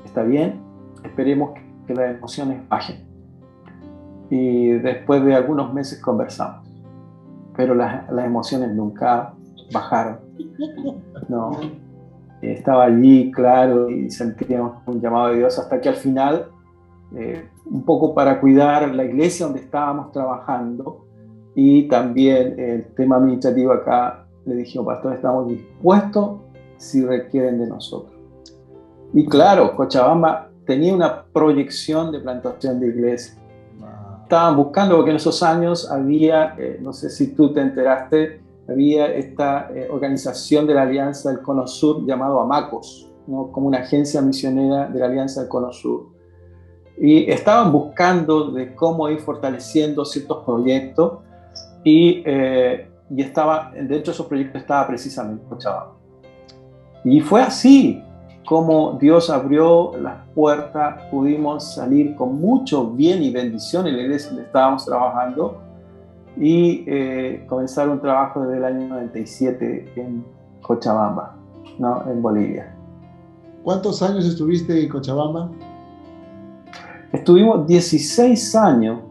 está bien, esperemos que las emociones bajen. Y después de algunos meses conversamos. Pero las emociones nunca bajaron. No. Estaba allí, claro, y sentíamos un llamado de Dios hasta que al final, un poco para cuidar la iglesia donde estábamos trabajando y también el tema administrativo acá, le dijimos: pastor, estamos dispuestos si requieren de nosotros. Y claro, Cochabamba tenía una proyección de plantación de iglesia. Estaban buscando, porque en esos años había, no sé si tú te enteraste, había esta organización de la Alianza del Cono Sur llamado AMACOS, ¿no? Como una agencia misionera de la Alianza del Cono Sur. Y estaban buscando de cómo ir fortaleciendo ciertos proyectos y estaba, dentro de esos proyectos estaba precisamente Cochabamba. Y fue así como Dios abrió las puertas, pudimos salir con mucho bien y bendición en la iglesia donde estábamos trabajando y comenzar un trabajo desde el año 97 en Cochabamba, ¿no? En Bolivia. ¿Cuántos años estuviste en Cochabamba? Estuvimos 16 años,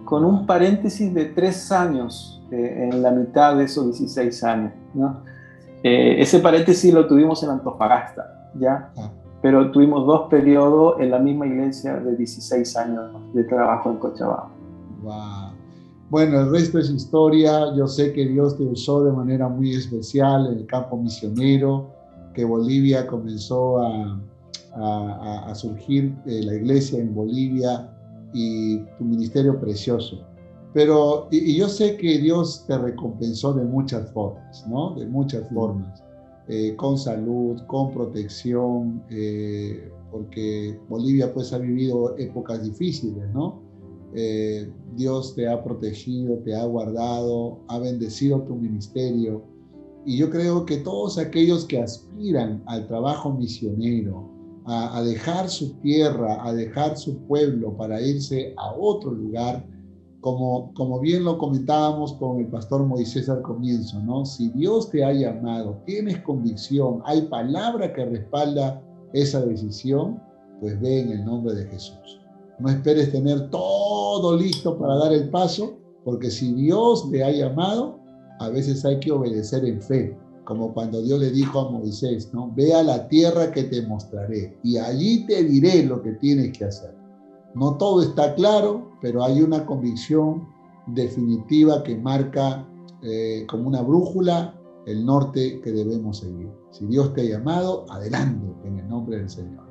con un paréntesis de 3 años en la mitad de esos 16 años, ¿no? Ese paréntesis lo tuvimos en Antofagasta, ¿ya? Pero tuvimos 2 periodos en la misma iglesia de 16 años de trabajo en Cochabamba. Wow. Bueno, el resto es historia. Yo sé que Dios te usó de manera muy especial en el campo misionero, que Bolivia comenzó a surgir la iglesia en Bolivia y tu ministerio precioso. Pero, y yo sé que Dios te recompensó de muchas formas, ¿no? De muchas formas, con salud, con protección, porque Bolivia pues ha vivido épocas difíciles, ¿no? Dios te ha protegido, te ha guardado, ha bendecido tu ministerio. Y yo creo que todos aquellos que aspiran al trabajo misionero, a dejar su tierra, a dejar su pueblo para irse a otro lugar, como bien lo comentábamos con el pastor Moisés al comienzo, ¿no? Si Dios te ha llamado, tienes convicción, hay palabra que respalda esa decisión, pues ve en el nombre de Jesús. No esperes tener todo listo para dar el paso, porque si Dios te ha llamado, a veces hay que obedecer en fe, como cuando Dios le dijo a Moisés, ¿no? Ve a la tierra que te mostraré y allí te diré lo que tienes que hacer. No todo está claro, pero hay una convicción definitiva que marca como una brújula el norte que debemos seguir. Si Dios te ha llamado, adelante en el nombre del Señor.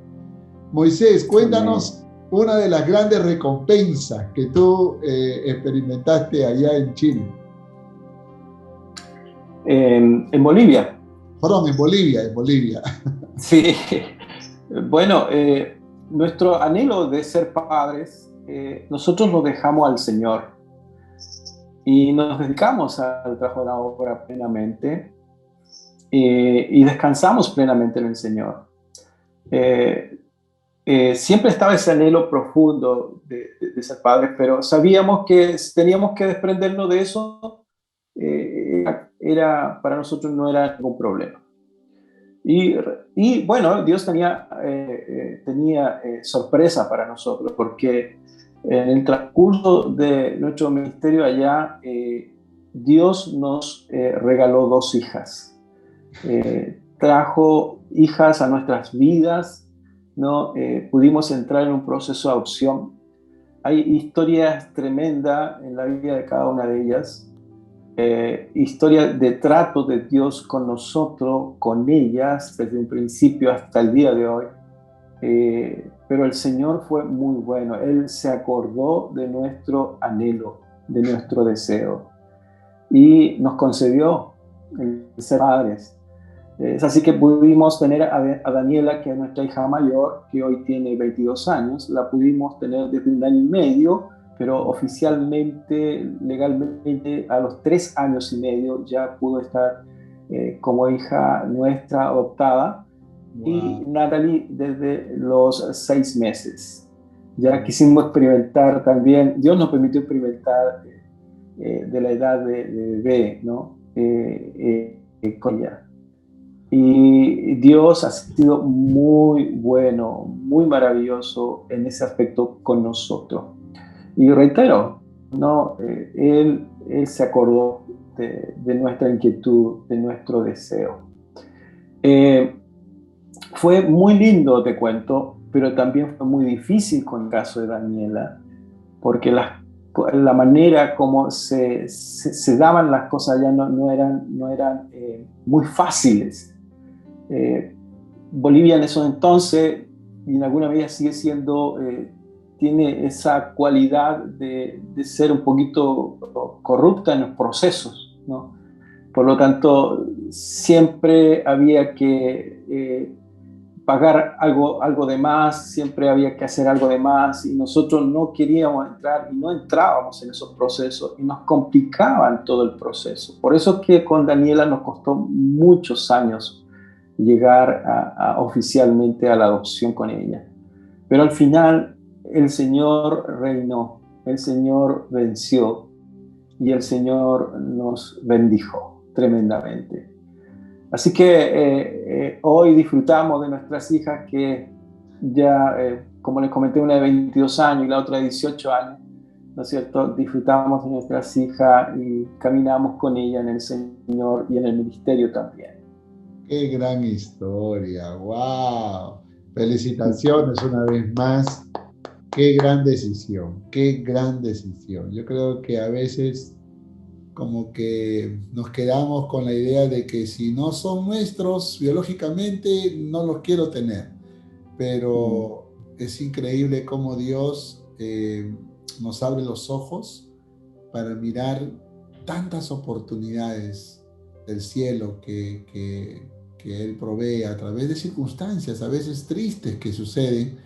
Moisés, cuéntanos una de las grandes recompensas que tú experimentaste allá en Chile. En Bolivia. Perdón, en Bolivia. Sí, bueno, nuestro anhelo de ser padres, nosotros lo dejamos al Señor y nos dedicamos al trabajo de la obra plenamente y descansamos plenamente en el Señor. Siempre estaba ese anhelo profundo de ser padres, pero sabíamos que teníamos que desprendernos de eso para nosotros no era ningún problema. Y, y bueno, Dios tenía sorpresa para nosotros, porque en el transcurso de nuestro ministerio allá, Dios nos regaló 2 hijas. Trajo hijas a nuestras vidas, ¿no? Pudimos entrar en un proceso de adopción. Hay historias tremendas en la vida de cada una de ellas. Historia de trato de Dios con nosotros, con ellas, desde un principio hasta el día de hoy. Pero el Señor fue muy bueno. Él se acordó de nuestro anhelo, de nuestro deseo, y nos concedió el ser padres. Es así que pudimos tener a Daniela, que es nuestra hija mayor, que hoy tiene 22 años. La pudimos tener desde 1 año y medio, pero oficialmente, legalmente, a los 3 años y medio ya pudo estar como hija nuestra adoptada. Wow. Y Natalie desde los 6 meses. Ya quisimos experimentar también, Dios nos permitió experimentar de la edad de bebé, ¿no? Con ella. Y Dios ha sido muy bueno, muy maravilloso en ese aspecto con nosotros. Y reitero, ¿no? Él se acordó de nuestra inquietud, de nuestro deseo. Fue muy lindo, te cuento, pero también fue muy difícil con el caso de Daniela, porque la manera como se daban las cosas ya no eran muy fáciles. Bolivia en esos entonces, y en alguna medida sigue siendo, tiene esa cualidad de ser un poquito corrupta en los procesos, ¿no? Por lo tanto, siempre había que pagar algo de más, siempre había que hacer algo de más, y nosotros no queríamos entrar y no entrábamos en esos procesos y nos complicaban todo el proceso. Por eso es que con Daniela nos costó muchos años llegar oficialmente a la adopción con ella. Pero al final el Señor reinó, el Señor venció y el Señor nos bendijo tremendamente. Así que hoy disfrutamos de nuestras hijas que ya, como les comenté, una de 22 años y la otra de 18 años, ¿no es cierto? Disfrutamos de nuestras hijas y caminamos con ellas en el Señor y en el ministerio también. Qué gran historia, wow. Felicitaciones una vez más. Qué gran decisión, qué gran decisión. Yo creo que a veces como que nos quedamos con la idea de que si no son nuestros biológicamente, no los quiero tener. Pero es increíble cómo Dios nos abre los ojos para mirar tantas oportunidades del cielo que Él provee a través de circunstancias a veces tristes que suceden,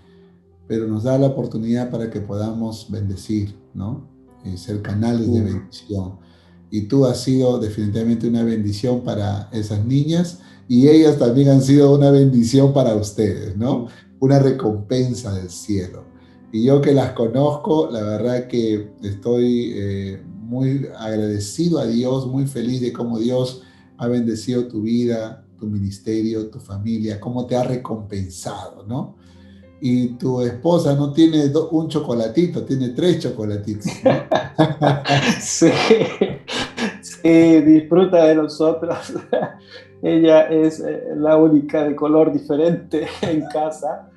pero nos da la oportunidad para que podamos bendecir, ¿no? Ser canales de bendición. Y tú has sido definitivamente una bendición para esas niñas y ellas también han sido una bendición para ustedes, ¿no? Una recompensa del cielo. Y yo que las conozco, la verdad que estoy muy agradecido a Dios, muy feliz de cómo Dios ha bendecido tu vida, tu ministerio, tu familia, cómo te ha recompensado, ¿no? Y tu esposa no tiene un chocolatito, tiene 3 chocolatitos, ¿no? Sí, sí, disfruta de nosotros. Ella es la única de color diferente en casa.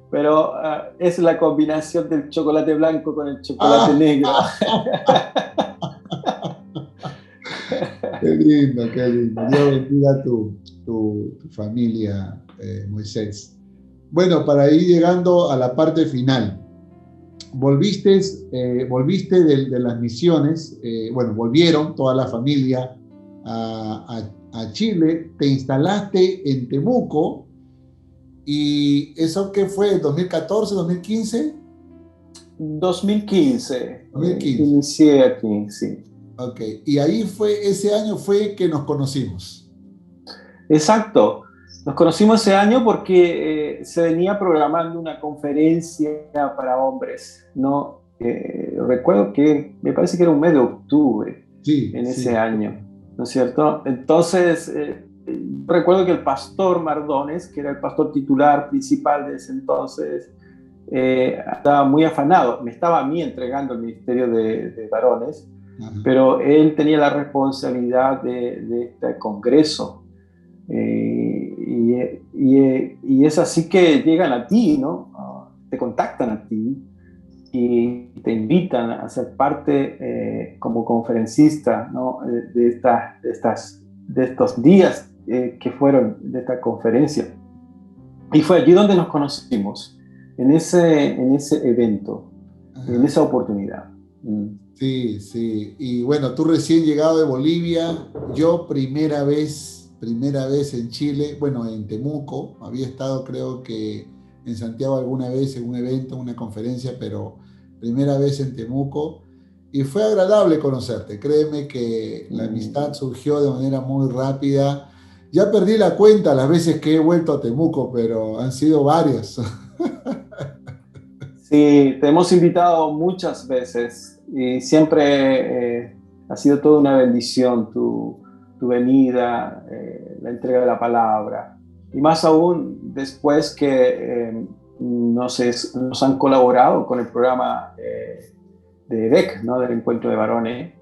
Pero es la combinación del chocolate blanco con el chocolate negro. Qué lindo, qué lindo. Dios bendiga tu familia, Moisés. Bueno, para ir llegando a la parte final, volviste de las misiones, bueno, volvieron toda la familia a Chile, te instalaste en Temuco, y ¿eso qué fue? ¿2014, 2015? 2015. 2015. Inicié aquí, sí. Ok, y ahí ese año fue que nos conocimos. Exacto. Nos conocimos ese año porque se venía programando una conferencia para hombres, ¿no? Recuerdo que me parece que era un mes de octubre, Sí, en ese sí. año, ¿no es cierto? Entonces, recuerdo que el pastor Mardones, que era el pastor titular principal de ese entonces, estaba muy afanado, me estaba a mí entregando el ministerio de varones, Ajá. pero él tenía la responsabilidad de este congreso. Y es así que llegan a ti, ¿no? Te contactan a ti y te invitan a ser parte como conferencista, ¿no? De estos días que fueron de esta conferencia. Y fue allí donde nos conocimos, en ese evento, en Ajá. esa oportunidad. Sí, sí. Y bueno, tú recién llegado de Bolivia, yo primera vez en Chile, bueno, en Temuco, había estado creo que en Santiago alguna vez en un evento, una conferencia, pero primera vez en Temuco. Y fue agradable conocerte, créeme que la amistad Mm. surgió de manera muy rápida. Ya perdí la cuenta las veces que he vuelto a Temuco, pero han sido varias. Sí, te hemos invitado muchas veces y siempre ha sido toda una bendición tu venida, la entrega de la palabra. Y más aún después que nos han colaborado con el programa de EDEC, ¿no? Del Encuentro de Varones.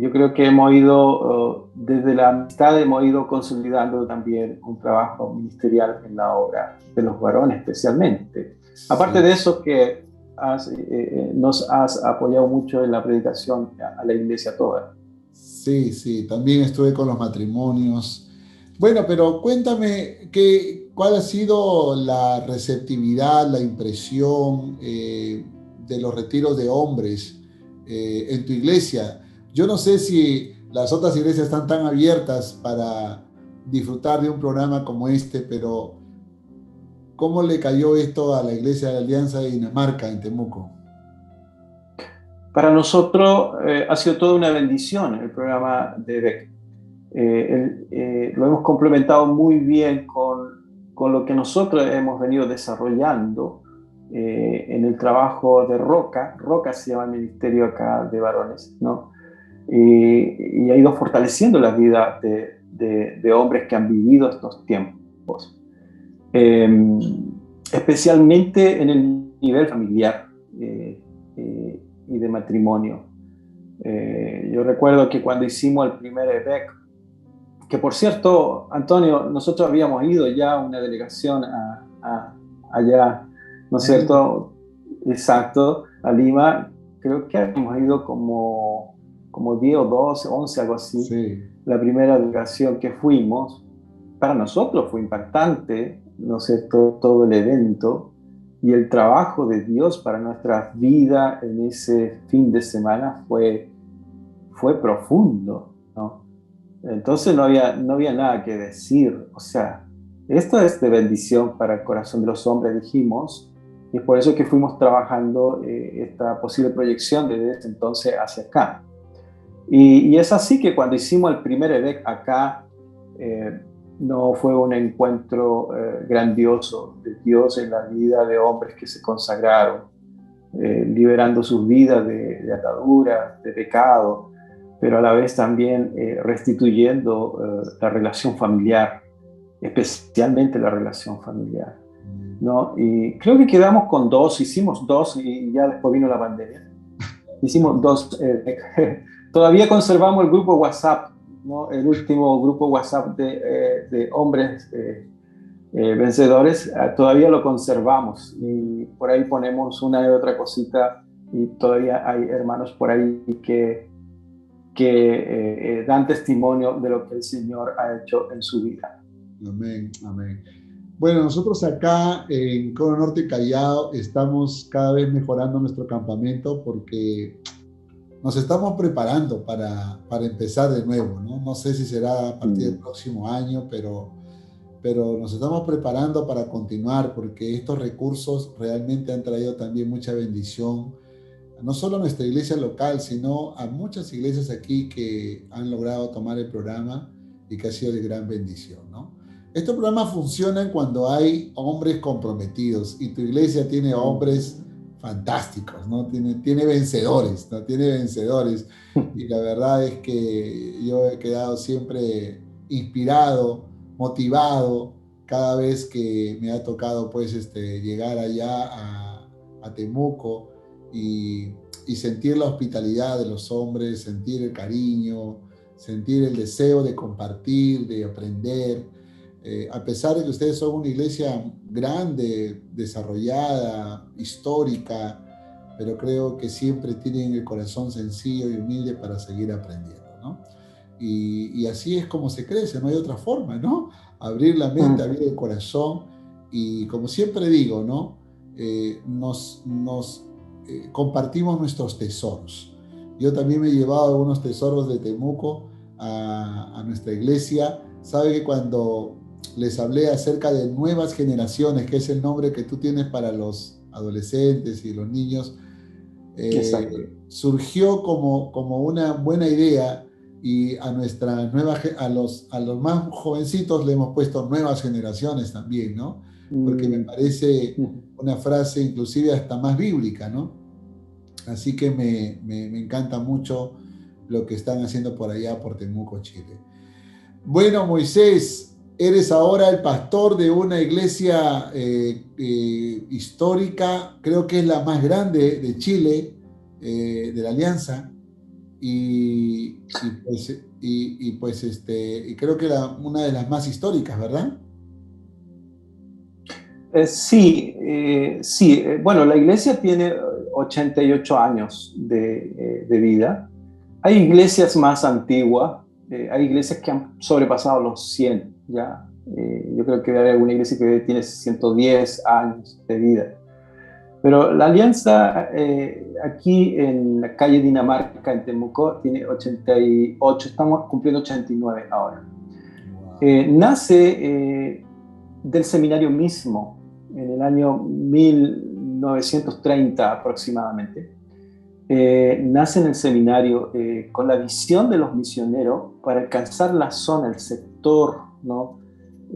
Yo creo que hemos ido, desde la amistad, hemos ido consolidando también un trabajo ministerial en la obra de los varones especialmente. Aparte Sí. de eso, que nos has apoyado mucho en la predicación a la iglesia toda. Sí, sí, también estuve con los matrimonios. Bueno, pero cuéntame cuál ha sido la receptividad, la impresión de los retiros de hombres en tu iglesia. Yo no sé si las otras iglesias están tan abiertas para disfrutar de un programa como este, pero ¿cómo le cayó esto a la iglesia de la Alianza de Dinamarca en Temuco? Para nosotros ha sido toda una bendición el programa de EDEC. Lo hemos complementado muy bien con lo que nosotros hemos venido desarrollando en el trabajo de Roca. Roca se llama el ministerio acá de varones, ¿no? Y ha ido fortaleciendo la vida de hombres que han vivido estos tiempos, eh, especialmente en el nivel familiar y de matrimonio. Yo recuerdo que cuando hicimos el primer EVEC, que por cierto, Antonio, nosotros habíamos ido ya a una delegación allá, ¿no es A Lima. cierto? Exacto, a Lima. Creo que habíamos ido como 10 o 12, 11, algo así. Sí. La primera delegación que fuimos, para nosotros fue impactante, ¿no es cierto? Todo el evento y el trabajo de Dios para nuestra vida en ese fin de semana fue profundo, ¿no? Entonces no había nada que decir. O sea, esto es de bendición para el corazón de los hombres, dijimos, y es por eso que fuimos trabajando esta posible proyección desde ese entonces hacia acá. Y es así que cuando hicimos el primer EDEC acá, eh, no fue un encuentro grandioso de Dios en la vida de hombres que se consagraron, liberando sus vidas de ataduras, de pecado, pero a la vez también restituyendo la relación familiar, especialmente la relación familiar, ¿no? Y creo que quedamos con dos, hicimos dos y ya después vino la pandemia. Hicimos dos, todavía conservamos el grupo WhatsApp, ¿no? El último grupo WhatsApp de hombres vencedores, todavía lo conservamos y por ahí ponemos una y otra cosita y todavía hay hermanos por ahí que dan testimonio de lo que el Señor ha hecho en su vida. Amén, amén. Bueno, nosotros acá en Cono Norte Callao estamos cada vez mejorando nuestro campamento porque nos estamos preparando para empezar de nuevo, ¿no? No sé si será a partir del Mm. próximo año, pero nos estamos preparando para continuar porque estos recursos realmente han traído también mucha bendición, no solo a nuestra iglesia local, sino a muchas iglesias aquí que han logrado tomar el programa y que ha sido de gran bendición, ¿no? Estos programas funcionan cuando hay hombres comprometidos y tu iglesia tiene Mm. hombres fantásticos, ¿no? Tiene vencedores, ¿no? Tiene vencedores. Y la verdad es que yo he quedado siempre inspirado, motivado, cada vez que me ha tocado, pues, llegar allá a Temuco y, y sentir la hospitalidad de los hombres, sentir el cariño, sentir el deseo de compartir, de aprender. A pesar de que ustedes son una iglesia grande, desarrollada, histórica, pero creo que siempre tienen el corazón sencillo y humilde para seguir aprendiendo, ¿no? Y así es como se crece, no hay otra forma, ¿no? Abrir la mente, abrir el corazón y como siempre digo, ¿no? Nos compartimos nuestros tesoros. Yo también me he llevado algunos tesoros de Temuco a nuestra iglesia. Sabe que cuando les hablé acerca de nuevas generaciones, que es el nombre que tú tienes para los adolescentes y los niños, surgió como una buena idea y a nuestra nueva, a los más jovencitos le hemos puesto nuevas generaciones también, ¿no? Porque me parece una frase inclusive hasta más bíblica, ¿no? Así que me encanta mucho lo que están haciendo por allá, por Temuco, Chile. Bueno, Moisés, eres ahora el pastor de una iglesia histórica, creo que es la más grande de Chile, de la Alianza, y creo que una de las más históricas, ¿verdad? Sí, sí. Bueno, la iglesia tiene 88 años de vida. Hay iglesias más antiguas, hay iglesias que han sobrepasado los 100 ya. Yo creo que hay alguna iglesia que tiene 110 años de vida. Pero la Alianza aquí en la calle Dinamarca, en Temuco, tiene 88, estamos cumpliendo 89 ahora. Wow. Nace del seminario mismo en el año 1930 aproximadamente. Nace en el seminario con la visión de los misioneros para alcanzar la zona, el sector, ¿no?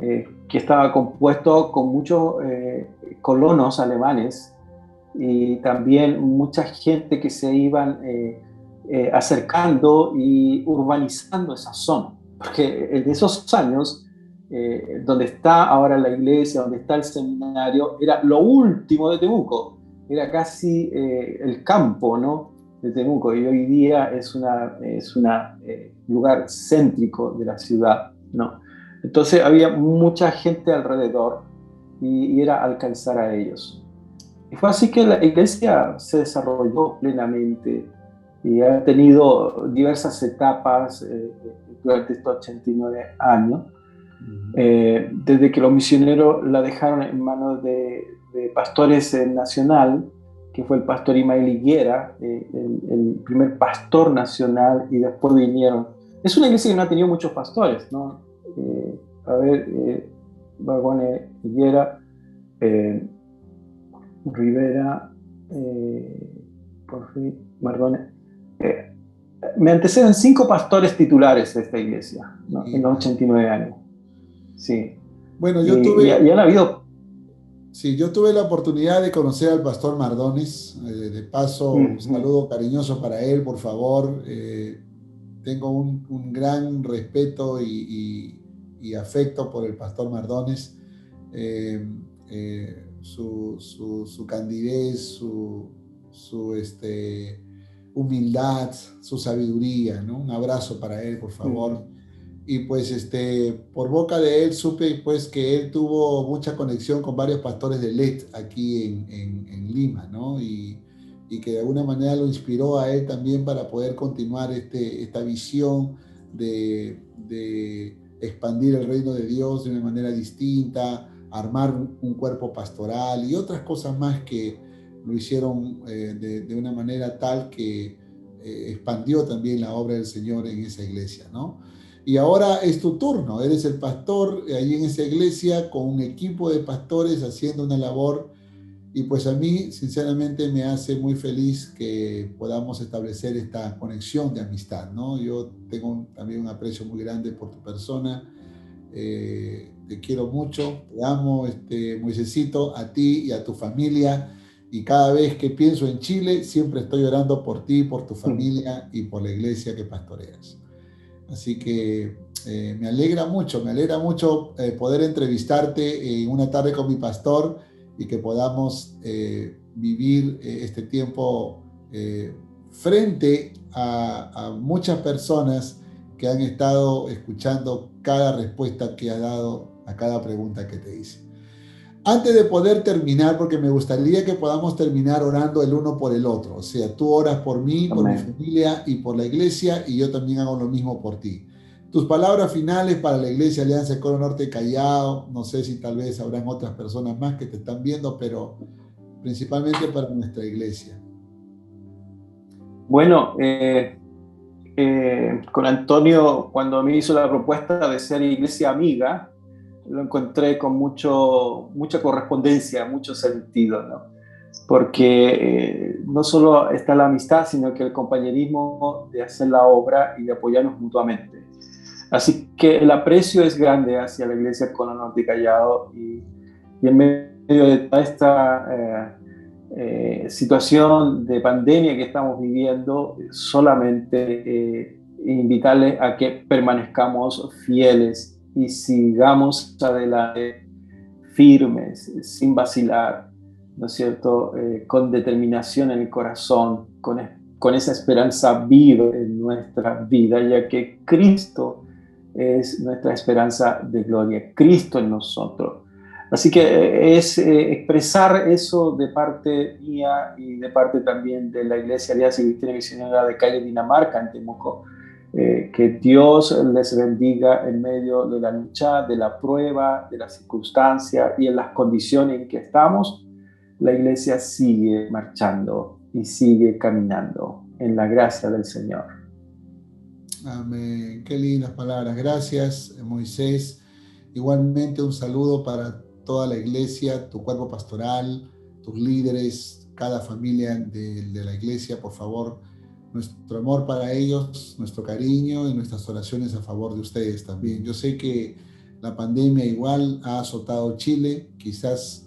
Que estaba compuesto con muchos colonos alemanes y también mucha gente que se iban acercando y urbanizando esa zona. Porque en esos años, donde está ahora la iglesia, donde está el seminario, era lo último de Temuco. Era casi el campo, ¿no?, de Temuco, y hoy día es un lugar céntrico de la ciudad, ¿no? Entonces había mucha gente alrededor y era alcanzar a ellos. Y fue así que la iglesia se desarrolló plenamente y ha tenido diversas etapas durante estos 89 años. Desde que los misioneros la dejaron en manos de pastores nacional, que fue el pastor Imael Higuera, el primer pastor nacional, y después vinieron. Es una iglesia que no ha tenido muchos pastores, ¿no? Bagone, Higuera, Rivera, Mardone. Me anteceden 5 pastores titulares de esta iglesia, ¿no?, en los 89 años. Sí. Bueno, y han habido... Sí, yo tuve la oportunidad de conocer al pastor Mardones. De paso, un saludo cariñoso para él, por favor. Tengo un gran respeto y afecto por el pastor Mardones. Su candidez, su humildad, su sabiduría, ¿no? Un abrazo para él, por favor. Y pues por boca de él supe pues que él tuvo mucha conexión con varios pastores de LED aquí en Lima, ¿no? Y que de alguna manera lo inspiró a él también para poder continuar esta visión de expandir el reino de Dios de una manera distinta, armar un cuerpo pastoral y otras cosas más que lo hicieron de una manera tal que expandió también la obra del Señor en esa iglesia, ¿no? Y ahora es tu turno, eres el pastor allí en esa iglesia con un equipo de pastores haciendo una labor, y pues a mí sinceramente me hace muy feliz que podamos establecer esta conexión de amistad, ¿no? Yo tengo también un aprecio muy grande por tu persona, te quiero mucho, te amo, Moisésito, a ti y a tu familia, y cada vez que pienso en Chile, siempre estoy orando por ti, por tu familia y por la iglesia que pastoreas. Así que me alegra mucho poder entrevistarte en una tarde con mi pastor y que podamos vivir este tiempo frente a muchas personas que han estado escuchando cada respuesta que has dado a cada pregunta que te hice. Antes de poder terminar, porque me gustaría que podamos terminar orando el uno por el otro, o sea, tú oras por mí, por mi Amén. familia y por la iglesia, y yo también hago lo mismo por ti. Tus palabras finales para la Iglesia Alianza del Cono Norte Callao, no sé si tal vez habrán otras personas más que te están viendo, pero principalmente para nuestra iglesia. Bueno, con Antonio, cuando me hizo la propuesta de ser iglesia amiga, lo encontré con mucha correspondencia, mucho sentido, ¿no? Porque no solo está la amistad, sino que el compañerismo de hacer la obra y de apoyarnos mutuamente. Así que el aprecio es grande hacia la iglesia Cono Norte Callao y en medio de toda esta situación de pandemia que estamos viviendo, solamente invitarles a que permanezcamos fieles y sigamos adelante firmes, sin vacilar, ¿no es cierto? Con determinación en el corazón, con esa esperanza viva en nuestra vida, ya que Cristo es nuestra esperanza de gloria, Cristo en nosotros. Así que es expresar eso de parte mía y de parte también de la Iglesia Alianza Cristiana Misionera de Calle Dinamarca, en Temuco. Que Dios les bendiga en medio de la lucha, de la prueba, de la circunstancia y en las condiciones en que estamos. La Iglesia sigue marchando y sigue caminando en la gracia del Señor. Amén. Qué lindas palabras. Gracias, Moisés. Igualmente un saludo para toda la iglesia, tu cuerpo pastoral, tus líderes, cada familia de la iglesia, por favor, nuestro amor para ellos, nuestro cariño y nuestras oraciones a favor de ustedes también. Yo sé que la pandemia igual ha azotado Chile, quizás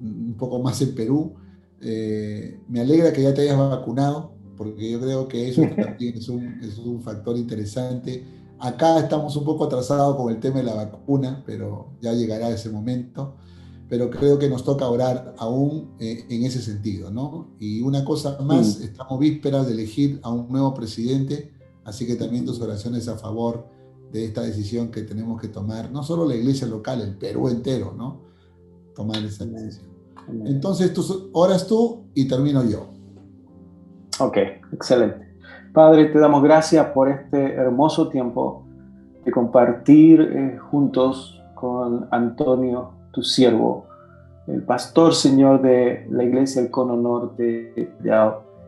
un poco más en Perú. Me alegra que ya te hayas vacunado, porque yo creo que eso también es un factor interesante. Acá estamos un poco atrasados con el tema de la vacuna, pero ya llegará ese momento. Pero creo que nos toca orar aún en ese sentido, ¿no? Y una cosa más, estamos vísperas de elegir a un nuevo presidente, así que también tus oraciones a favor de esta decisión que tenemos que tomar, no solo la iglesia local, el Perú entero, ¿no? Tomar esa decisión. Entonces, tú oras tú y termino yo. Ok, excelente. Padre, te damos gracias por este hermoso tiempo de compartir juntos con Antonio, tu siervo, el pastor, Señor, de la Iglesia del Cono Norte.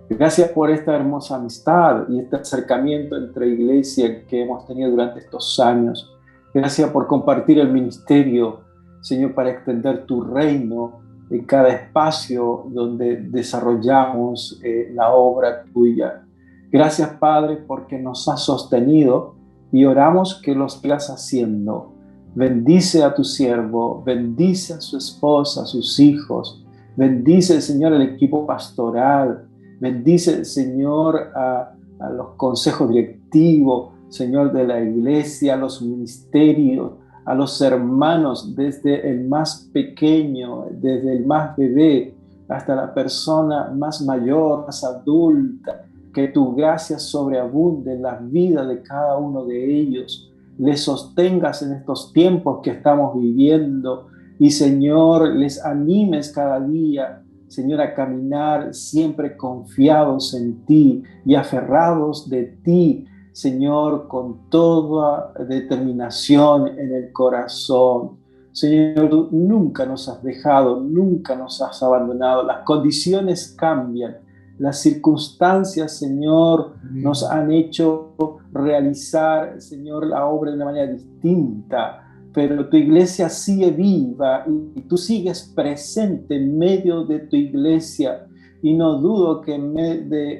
Gracias por esta hermosa amistad y este acercamiento entre iglesia que hemos tenido durante estos años. Gracias por compartir el ministerio, Señor, para extender tu reino en cada espacio donde desarrollamos la obra tuya. Gracias, Padre, porque nos has sostenido y oramos que lo sigas haciendo. Bendice a tu siervo, bendice a su esposa, a sus hijos, bendice, Señor, el equipo pastoral, bendice, Señor, a los consejos directivos, Señor, de la iglesia, a los ministerios, a los hermanos, desde el más pequeño, desde el más bebé, hasta la persona más mayor, más adulta. Que tu gracia sobreabunde en la vida de cada uno de ellos. Les sostengas en estos tiempos que estamos viviendo y, Señor, les animes cada día, Señor, a caminar siempre confiados en ti y aferrados de ti, Señor, con toda determinación en el corazón. Señor, tú nunca nos has dejado, nunca nos has abandonado. Las condiciones cambian. Las circunstancias, Señor, nos han hecho realizar, Señor, la obra de una manera distinta, pero tu iglesia sigue viva y tú sigues presente en medio de tu iglesia. Y no dudo que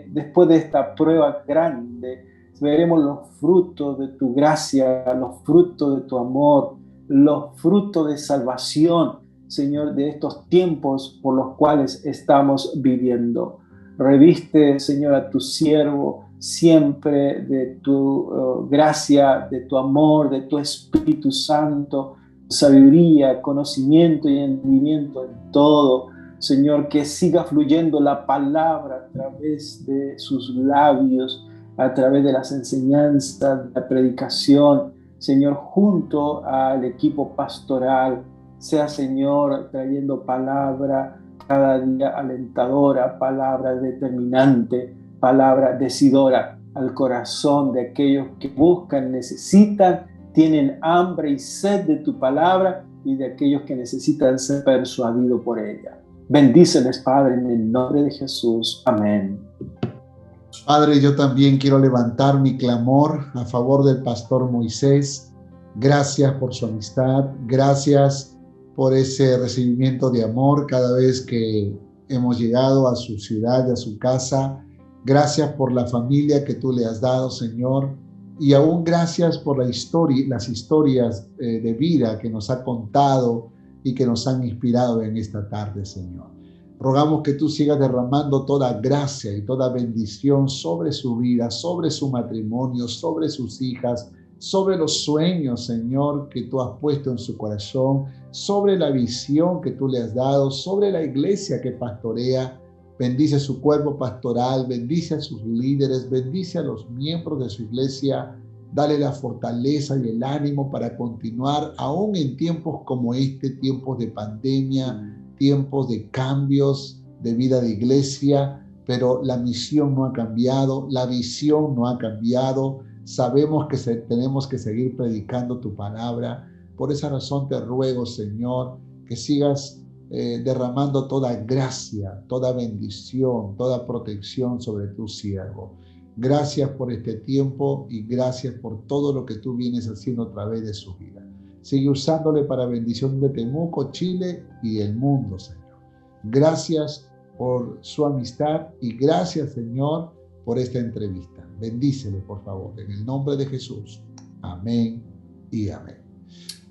después de esta prueba grande, veremos los frutos de tu gracia, los frutos de tu amor, los frutos de salvación Señor, de estos tiempos por los cuales estamos viviendo. Reviste, Señor, a tu siervo siempre de tu gracia, de tu amor, de tu Espíritu Santo, sabiduría, conocimiento y entendimiento en todo. Señor, que siga fluyendo la palabra a través de sus labios, a través de las enseñanzas, de la predicación, Señor, junto al equipo pastoral, sea, Señor, trayendo palabra cada día alentadora, palabra determinante, palabra decidora al corazón de aquellos que buscan, necesitan, tienen hambre y sed de tu palabra, y de aquellos que necesitan ser persuadidos por ella. Bendíceles, Padre, en el nombre de Jesús. Amén. Padre, yo también quiero levantar mi clamor a favor del pastor Moisés. Gracias por su amistad, gracias por ese recibimiento de amor cada vez que hemos llegado a su ciudad, a su casa. Gracias por la familia que tú le has dado, Señor, y aún gracias por las historias de vida que nos ha contado y que nos han inspirado en esta tarde, Señor. Rogamos que tú sigas derramando toda gracia y toda bendición sobre su vida, sobre su matrimonio, sobre sus hijas, sobre los sueños, Señor, que tú has puesto en su corazón, sobre la visión que tú le has dado, sobre la iglesia que pastorea. Bendice su cuerpo pastoral, bendice a sus líderes, bendice a los miembros de su iglesia. Dale la fortaleza y el ánimo para continuar, aún en tiempos como este, tiempos de pandemia, tiempos de cambios de vida de iglesia, pero la misión no ha cambiado, la visión no ha cambiado. Sabemos que tenemos que seguir predicando tu palabra. Por esa razón te ruego, Señor, que sigas derramando toda gracia, toda bendición, toda protección sobre tu siervo. Gracias por este tiempo y gracias por todo lo que tú vienes haciendo a través de su vida. Sigue usándole para bendición de Temuco, Chile y el mundo, Señor. Gracias por su amistad y gracias, Señor, por esta entrevista. Bendícele, por favor, en el nombre de Jesús. Amén y amén.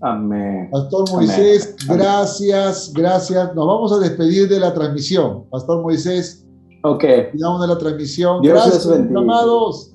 Amén. Pastor Moisés, amén. Gracias. Nos vamos a despedir de la transmisión. Pastor Moisés, ok. cuidamos de la transmisión. Dios gracias, les bendiga. Amados.